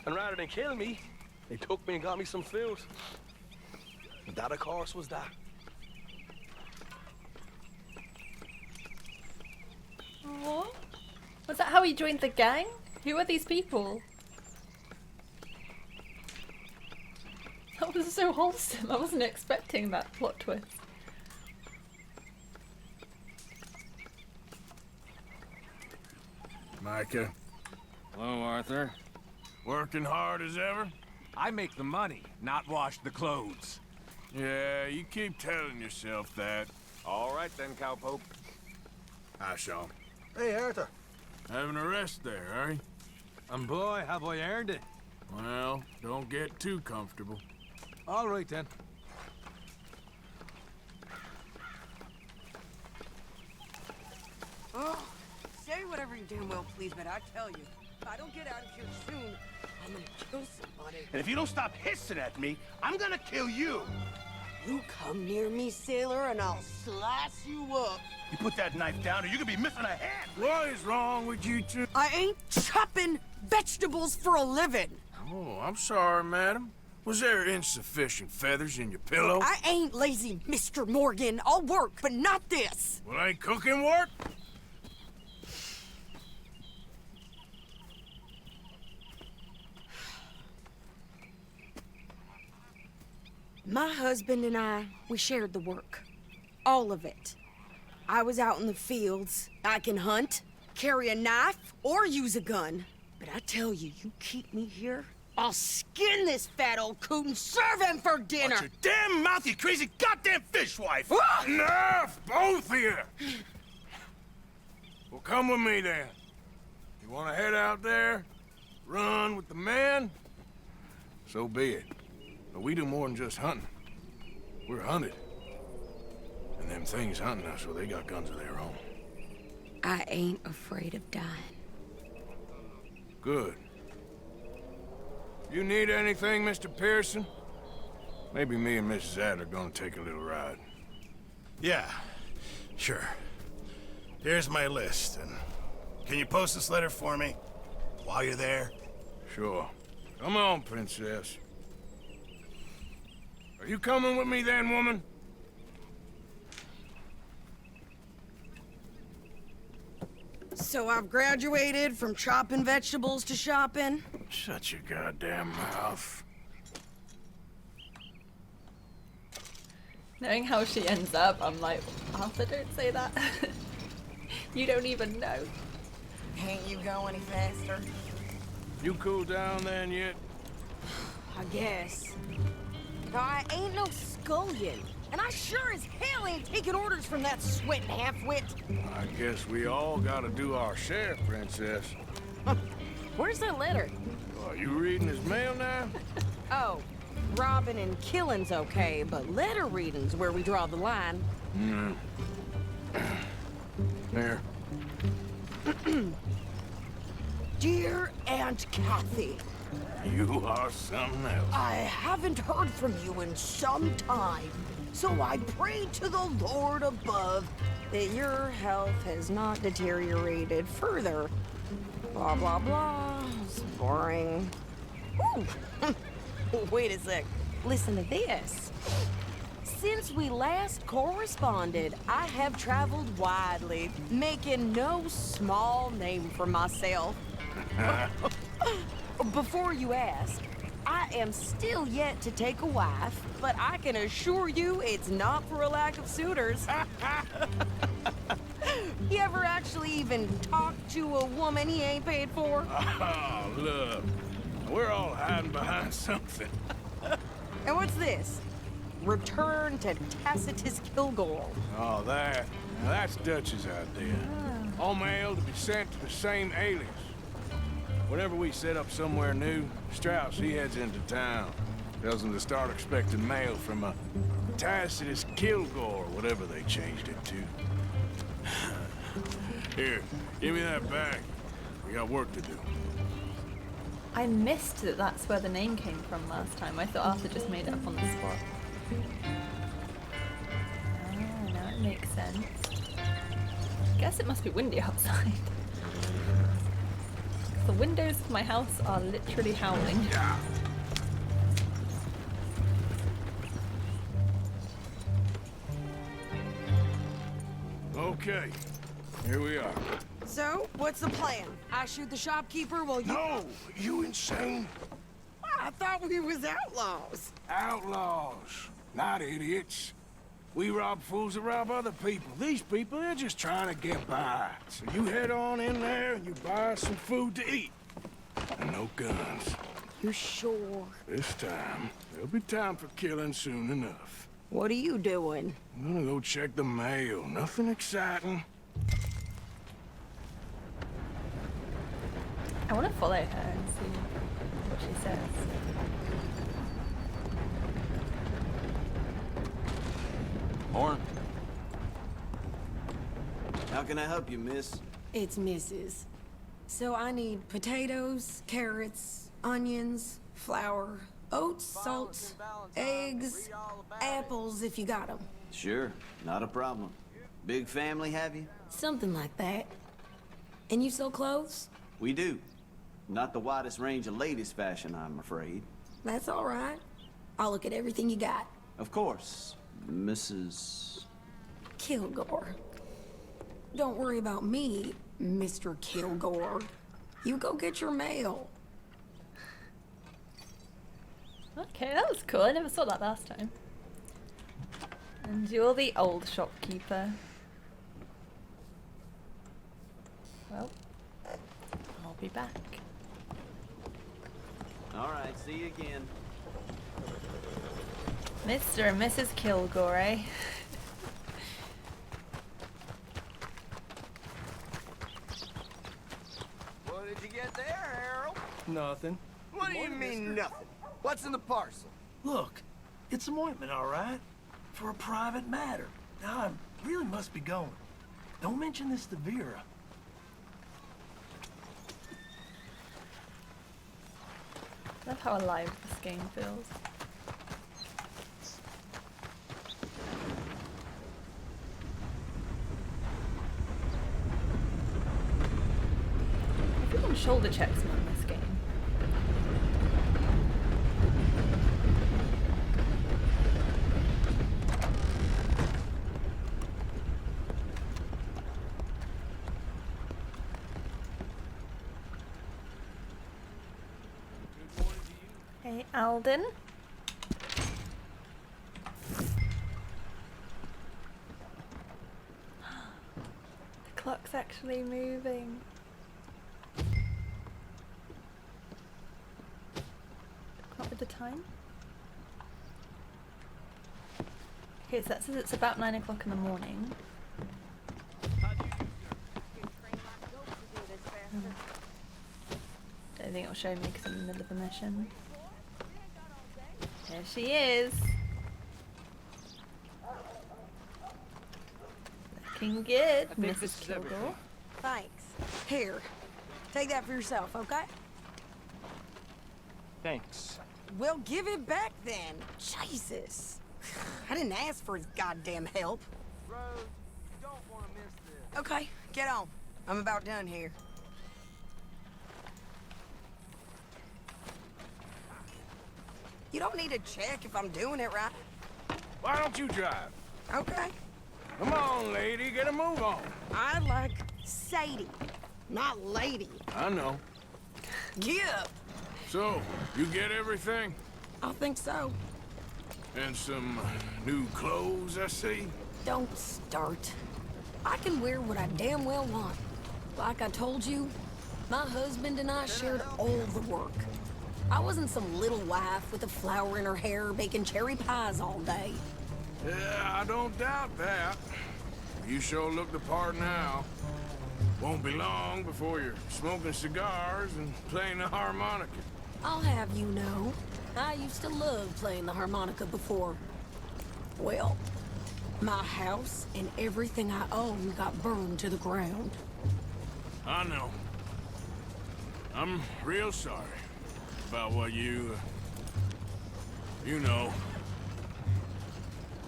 And rather than kill me, they took me and got me some food. And that, of course, was that. What? Was that how he joined the gang? Who are these people? That was so wholesome. I wasn't expecting that plot twist. Micah. Hello, Arthur. Working hard as ever? I make the money, not wash the clothes. Yeah, you keep telling yourself that. All right then, cowpoke. Hi, Shaun. Hey, Arthur. Having a rest there, are you? And boy, have I earned it. Well, don't get too comfortable. All right then. Oh, say whatever you damn well please, but I tell you, if I don't get out of here soon, I'm gonna kill somebody. And if you don't stop hissing at me, I'm gonna kill you. You come near me, sailor, and I'll slice you up. You put that knife down or you could be missing a hand. What is wrong with you two? I ain't chopping vegetables for a living. Oh, I'm sorry, madam. Was there insufficient feathers in your pillow? I ain't lazy, Mr. Morgan. I'll work, but not this. Well, ain't cooking work? My husband and we shared the work. All of it. I was out in the fields. I can hunt, carry a knife, or use a gun. But I tell you, you keep me here, I'll skin this fat old coot and serve him for dinner! Watch your damn mouth, you crazy goddamn fishwife! Ah! Enough, both of you! Well, come with me, then. You want to head out there, run with the men? So be it. But we do more than just hunting. We're hunted. And them things hunting us, well, they got guns of their own. I ain't afraid of dying. Good. You need anything, Mr. Pearson? Maybe me and Mrs. are gonna take a little ride. Yeah, sure. Here's my list, and can you post this letter for me while you're there? Sure. Come on, Princess. Are you coming with me then, woman? So I've graduated from chopping vegetables to shopping? Shut your goddamn mouth. Knowing how she ends up, I'm like, Arthur, don't say that. You don't even know. Can't you go any faster? You cool down then yet? I guess. No, I ain't no scullion. And I sure as hell ain't taking orders from that sweating half-wit. I guess we all gotta do our share, Princess. Where's that letter? Are you reading his mail now? Oh, robbing and killing's okay, but letter reading's where we draw the line. Here. Dear Aunt Kathy. You are something else. I haven't heard from you in some time, so I pray to the Lord above that your health has not deteriorated further. Blah, blah, blah. It's boring. Ooh. Wait a sec. Listen to this. Since we last corresponded, I have traveled widely, making no small name for myself. Before you ask, I am still yet to take a wife, but I can assure you it's not for a lack of suitors. You ever actually even talk to a woman he ain't paid for? Oh, look. We're all hiding behind something. And what's this? Return to Tacitus Kilgore. Oh, that. Now that's Dutch's idea. All mail to be sent to the same alias. Whenever we set up somewhere new, Strauss, he heads into town. Tells them to start expecting mail from a Tacitus Kilgore, whatever they changed it to. Here, give me that back. We got work to do. I missed that that's where the name came from last time. I thought Arthur just made it up on the spot. Ah, now it makes sense. Guess it must be windy outside. The windows of my house are literally howling. Okay, here we are. So, what's the plan? I shoot the shopkeeper while you... No! You insane? I thought we was outlaws. Outlaws, not idiots. We rob fools that rob other people. These people, they're just trying to get by. So you head on in there and you buy some food to eat. And no guns. You sure? This time, there'll be time for killing soon enough. What are you doing? I'm gonna go check the mail. Nothing exciting. I want to follow her and see what she says. Morning. How can I help you, miss? It's Mrs. So I need potatoes, carrots, onions, flour, oats, salt, eggs, apples if you got them. Sure, not a problem. Big family, have you? Something like that. And you sell clothes? We do. Not the widest range of ladies' fashion, I'm afraid. That's all right. I'll look at everything you got. Of course, Mrs. Kilgore. Don't worry about me, Mr. Kilgore. You go get your mail. Okay, that was cool. I never saw that last time. And you're the old shopkeeper. Well, I'll be back. Alright, see you again. Mr. and Mrs. Kilgore. What did you get there, Harold? Nothing. What do you mean, nothing? What's in the parcel? Look, it's some ointment, all right? For a private matter. Now, I really must be going. Don't mention this to Vera. I love how alive this game feels. Everyone shoulder checks me on this game. Hey, Alden. The clock's actually moving. What with the time? Okay, so that says it's about 9 o'clock in the morning. Don't think it'll show me because I'm in the middle of the mission. There she is. Looking good, Mrs. Kilgore. Thanks. Here, take that for yourself, okay? Thanks. Well, give it back then. Jesus. I didn't ask for his goddamn help. Rhodes, you don't want to miss this. Okay, get on. I'm about done here. You don't need to check if I'm doing it right. Why don't you drive? Okay. Come on, lady, get a move on. I like Sadie, not lady. I know. Yeah. So, you get everything? I think so. And some new clothes, I see? Don't start. I can wear what I damn well want. Like I told you, my husband and I shared all the work. I wasn't some little wife with a flower in her hair baking cherry pies all day. Yeah, I don't doubt that. You sure look the part now. Won't be long before you're smoking cigars and playing the harmonica. I'll have you know, I used to love playing the harmonica before. Well, my house and everything I own got burned to the ground. I know. I'm real sorry about what you know.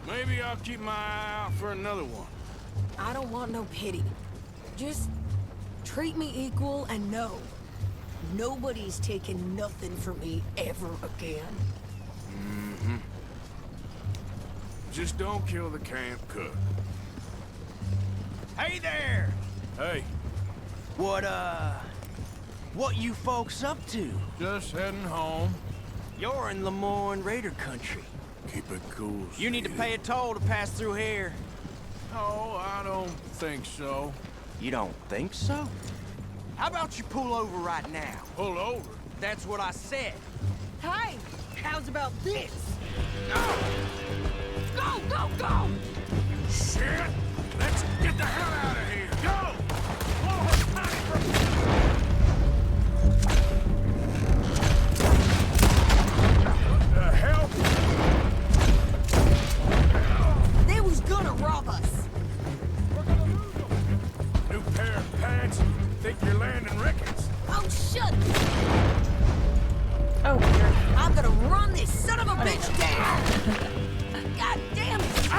Maybe I'll keep my eye out for another one. I don't want no pity. Just treat me equal and know nobody's taking nothing from me ever again. Mm-hmm. Just don't kill the camp cook. Hey there! Hey. What you folks up to? Just heading home. You're in Lemoyne Raider country. Keep it cool. You need to pay a toll to pass through here. No, I don't think so. You don't think so? How about you pull over right now? Pull over? That's what I said. Hey, how's about this? Go, go, go! Shit! Let's get the hell out of here! Go! What the hell? They was gonna rob us. New pair of pants? Think you're landing Ricketts? Oh, shut! Oh, dear. I'm gonna run this son of a bitch down! God damn it!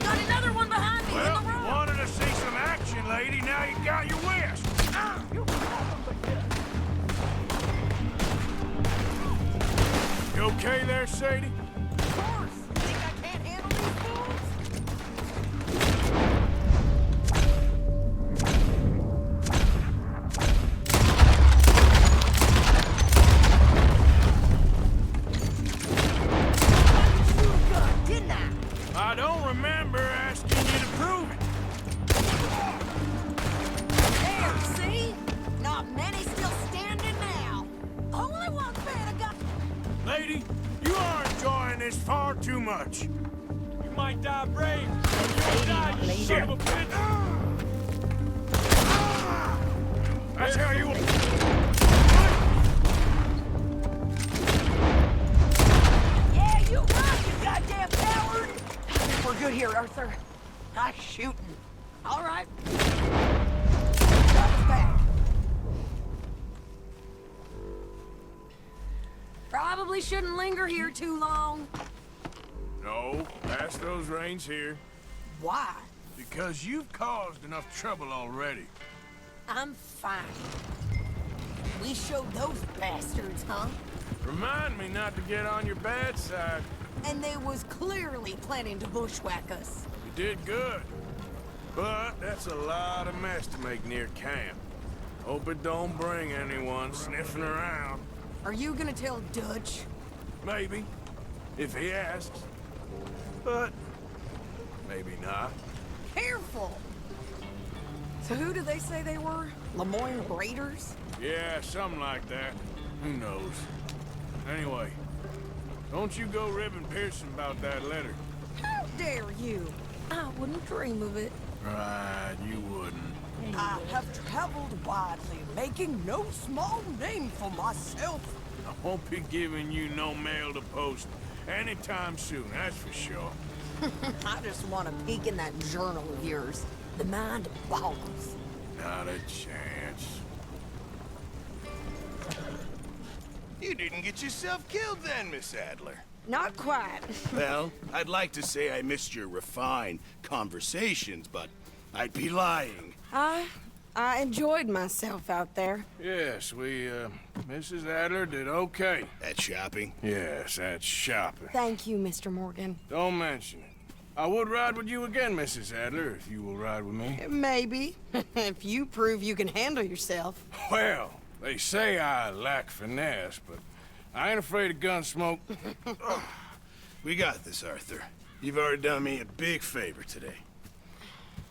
Got another one behind me in the road! Wanted to see some action, lady. Now you got your wish. You okay there, Sadie? Of course! Think I can't handle these fools? want better, guy. Lady, you are enjoying this far too much. You might die brave. You'll die, you son of a bitch. That's how you... Yeah, you run, you goddamn coward. We're good here, Arthur. Nice shooting. All right. Got us back. Probably shouldn't linger here too long. No, pass those reins here. Why? Because you've caused enough trouble already. I'm fine. We showed those bastards, huh? Remind me not to get on your bad side. And they was clearly planning to bushwhack us. You did good. But that's a lot of mess to make near camp. Hope it don't bring anyone sniffing around. Are you gonna tell Dutch? Maybe, if he asks. But maybe not. Careful! So who do they say they were? Lemoyne Raiders? Yeah, something like that. Who knows? Anyway, don't you go ribbing Pearson about that letter. How dare you? I wouldn't dream of it. Right, you wouldn't. I have traveled widely, making no small name for myself. I won't be giving you no mail to post anytime soon, that's for sure. I just want to peek in that journal of yours. The mind boggles. Not a chance. You didn't get yourself killed then, Miss Adler. Not quite. Well, I'd like to say I missed your refined conversations, but I'd be lying. I enjoyed myself out there. Yes, Mrs. Adler did okay. At shopping? Yes, at shopping. Thank you, Mr. Morgan. Don't mention it. I would ride with you again, Mrs. Adler, if you will ride with me. Maybe. If you prove you can handle yourself. Well, they say I lack finesse, but I ain't afraid of gun smoke. We got this, Arthur. You've already done me a big favor today.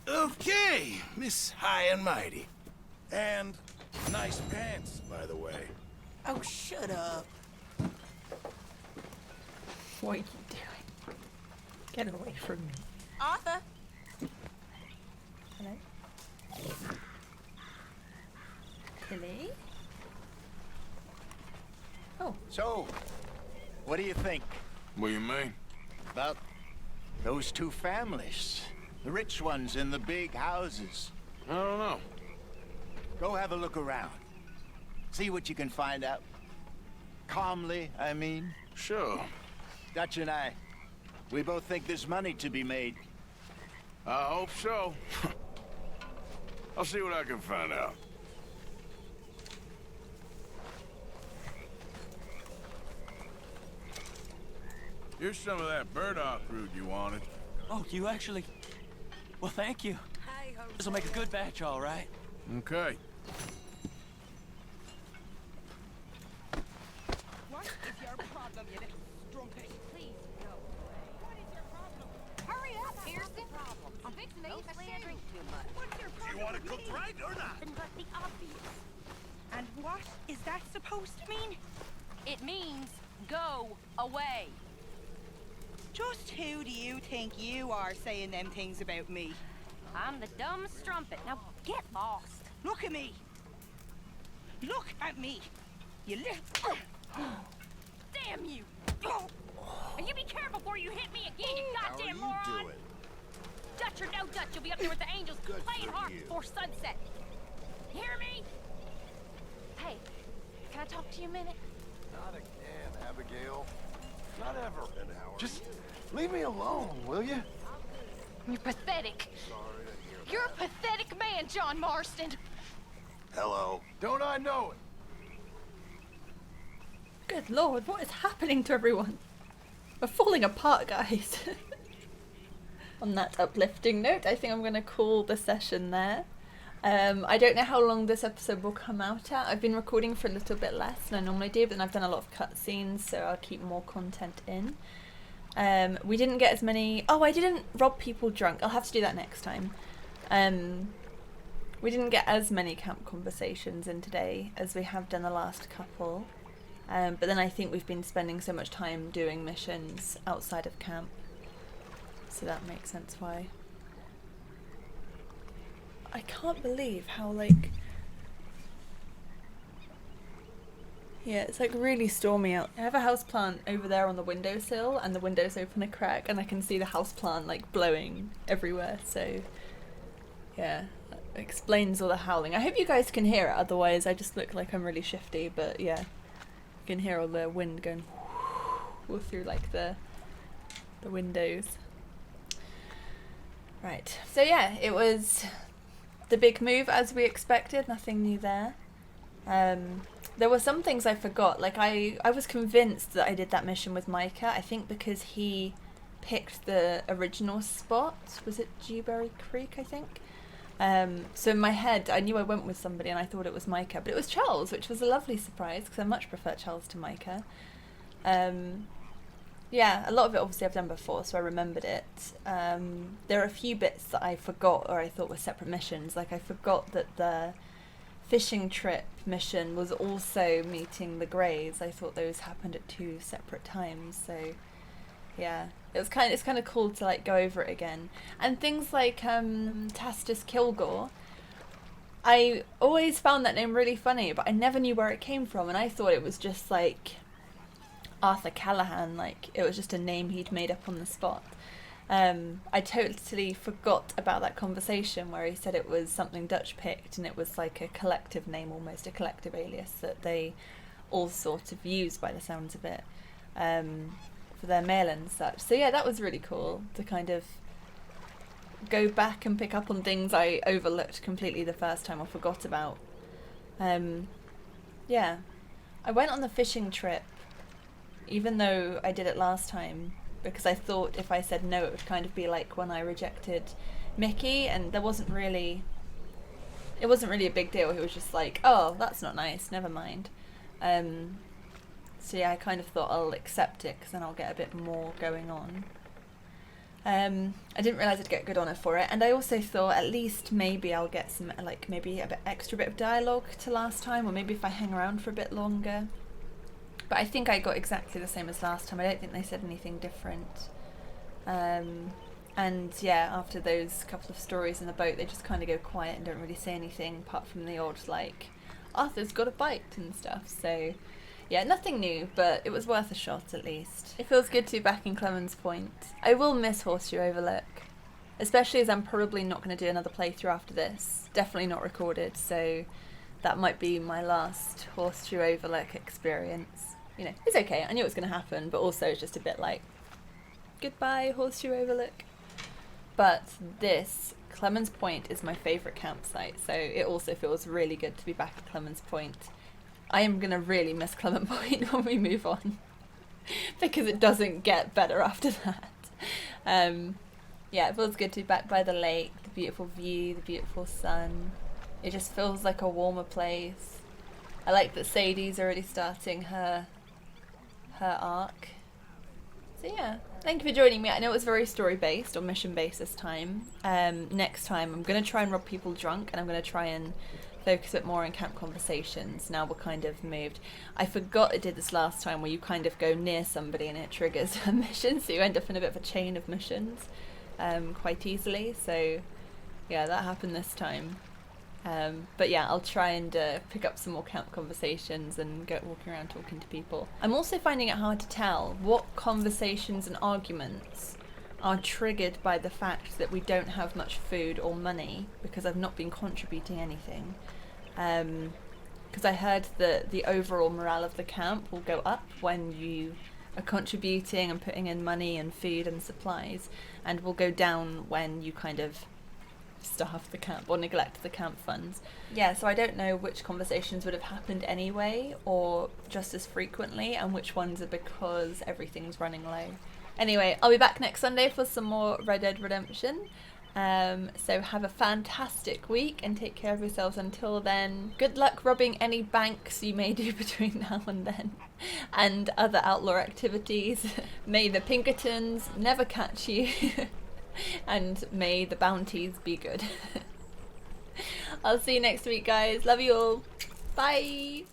Okay, Miss High and Mighty. And nice pants, by the way. Oh, shut up. What are you doing? Get away from me. Arthur. Hello? Tilly? Oh. So, what do you think? What do you mean? About those two families. The rich ones in the big houses. I don't know. Go have a look around. See what you can find out. Calmly, I mean. Sure. Dutch and I, we both think there's money to be made. I hope so. I'll see what I can find out. Here's some of that burdock root you wanted. Oh, you actually... Well, thank you. This'll make a good batch, all right. Okay. What is your problem, you little strumpet? Please, go away. What is your problem? Hurry up, Pearson. I'm fixing to eat. I say I drink too much. What's your problem? Do you want it cooked right or not? Nothing but the obvious. And what is that supposed to mean? It means go away. Just who do you think you are saying them things about me? I'm the dumb strumpet. Now get lost. Look at me. Look at me. You little... Damn you! And you be careful before you hit me again, you goddamn moron! How are you doing? Dutch or no Dutch, you'll be up there with the angels Good playing for harp you. before sunset. You hear me? Hey, can I talk to you a minute? Not again, Abigail. Not ever. Just leave me alone, will you? You're pathetic. You're a pathetic man, John Marston. Hello. Don't I know it? Good lord, what is happening to everyone? We're falling apart, guys. On that uplifting note, I think I'm going to call the session there. I don't know how long this episode will come out at. I've been recording for a little bit less than I normally do, but then I've done a lot of cutscenes, so I'll keep more content in. We didn't get as many... Oh, I didn't rob people drunk. I'll have to do that next time. We didn't get as many camp conversations in today as we have done the last couple. But then I think we've been spending so much time doing missions outside of camp, so that makes sense why. I can't believe how, like... Yeah, it's like really stormy out. I have a houseplant over there on the windowsill, and the windows open a crack, and I can see the houseplant like blowing everywhere, so... Yeah, that explains all the howling. I hope you guys can hear it, otherwise I just look like I'm really shifty, but yeah. You can hear all the wind going all through like the windows. Right, so yeah, it was the big move as we expected, nothing new there. There were some things I forgot, like I was convinced that I did that mission with Micah, I think because he picked the original spot. Was it Dewberry Creek, I think? So in my head, I knew I went with somebody and I thought it was Micah, but it was Charles, which was a lovely surprise because I much prefer Charles to Micah. Yeah, a lot of it obviously I've done before, so I remembered it. There are a few bits that I forgot or I thought were separate missions. Like I forgot that the fishing trip mission was also meeting the Greys. I thought those happened at 2 separate times, so yeah. It's kind of cool to like go over it again. And things like Tastus Kilgore, I always found that name really funny, but I never knew where it came from, and I thought it was just like Arthur Callahan, like it was just a name he'd made up on the spot. I totally forgot about that conversation where he said it was something Dutch picked, and it was like a collective name, almost a collective alias that they all sort of use by the sounds of it. For their mail and such. So yeah, that was really cool to kind of go back and pick up on things I overlooked completely the first time or forgot about. Yeah, I went on the fishing trip even though I did it last time because I thought if I said no it would kind of be like when I rejected Mickey, and it wasn't really a big deal. He was just like, oh, that's not nice, never mind. So yeah, I kind of thought I'll accept it because then I'll get a bit more going on. I didn't realise I'd get good honour for it, and I also thought at least maybe I'll get some, like maybe a bit extra bit of dialogue to last time, or maybe if I hang around for a bit longer. But I think I got exactly the same as last time. I don't think they said anything different. And yeah, after those couple of stories in the boat, they just kind of go quiet and don't really say anything apart from the odd like, Arthur's got a bite and stuff, so... Yeah, nothing new, but it was worth a shot at least. It feels good to be back in Clemens Point. I will miss Horseshoe Overlook, especially as I'm probably not going to do another playthrough after this. Definitely not recorded, so that might be my last Horseshoe Overlook experience. You know, it's okay, I knew it was going to happen, but also it's just a bit like, goodbye Horseshoe Overlook. But this, Clemens Point, is my favourite campsite, so it also feels really good to be back at Clemens Point. I am going to really miss Clemens Point when we move on because it doesn't get better after that. Yeah, it feels good to be back by the lake, the beautiful view, the beautiful sun. It just feels like a warmer place. I like that Sadie's already starting her arc. So yeah, thank you for joining me. I know it was very story based or mission based this time. Next time I'm going to try and rob people drunk, and I'm going to try and focus a bit more on camp conversations. Now we're kind of moved. I forgot I did this last time where you kind of go near somebody and it triggers a mission, so you end up in a bit of a chain of missions quite easily. So yeah, that happened this time. But yeah, I'll try and pick up some more camp conversations and go walking around talking to people. I'm also finding it hard to tell what conversations and arguments are triggered by the fact that we don't have much food or money because I've not been contributing anything. Because I heard that the overall morale of the camp will go up when you are contributing and putting in money and food and supplies, and will go down when you kind of starve the camp or neglect the camp funds. Yeah, so I don't know which conversations would have happened anyway or just as frequently, and which ones are because everything's running low. Anyway, I'll be back next Sunday for some more Red Dead Redemption. So have a fantastic week and take care of yourselves until then. Good luck robbing any banks you may do between now and then, and other outlaw activities. May the Pinkertons never catch you, and may the bounties be good. I'll see you next week, guys. Love you all. Bye.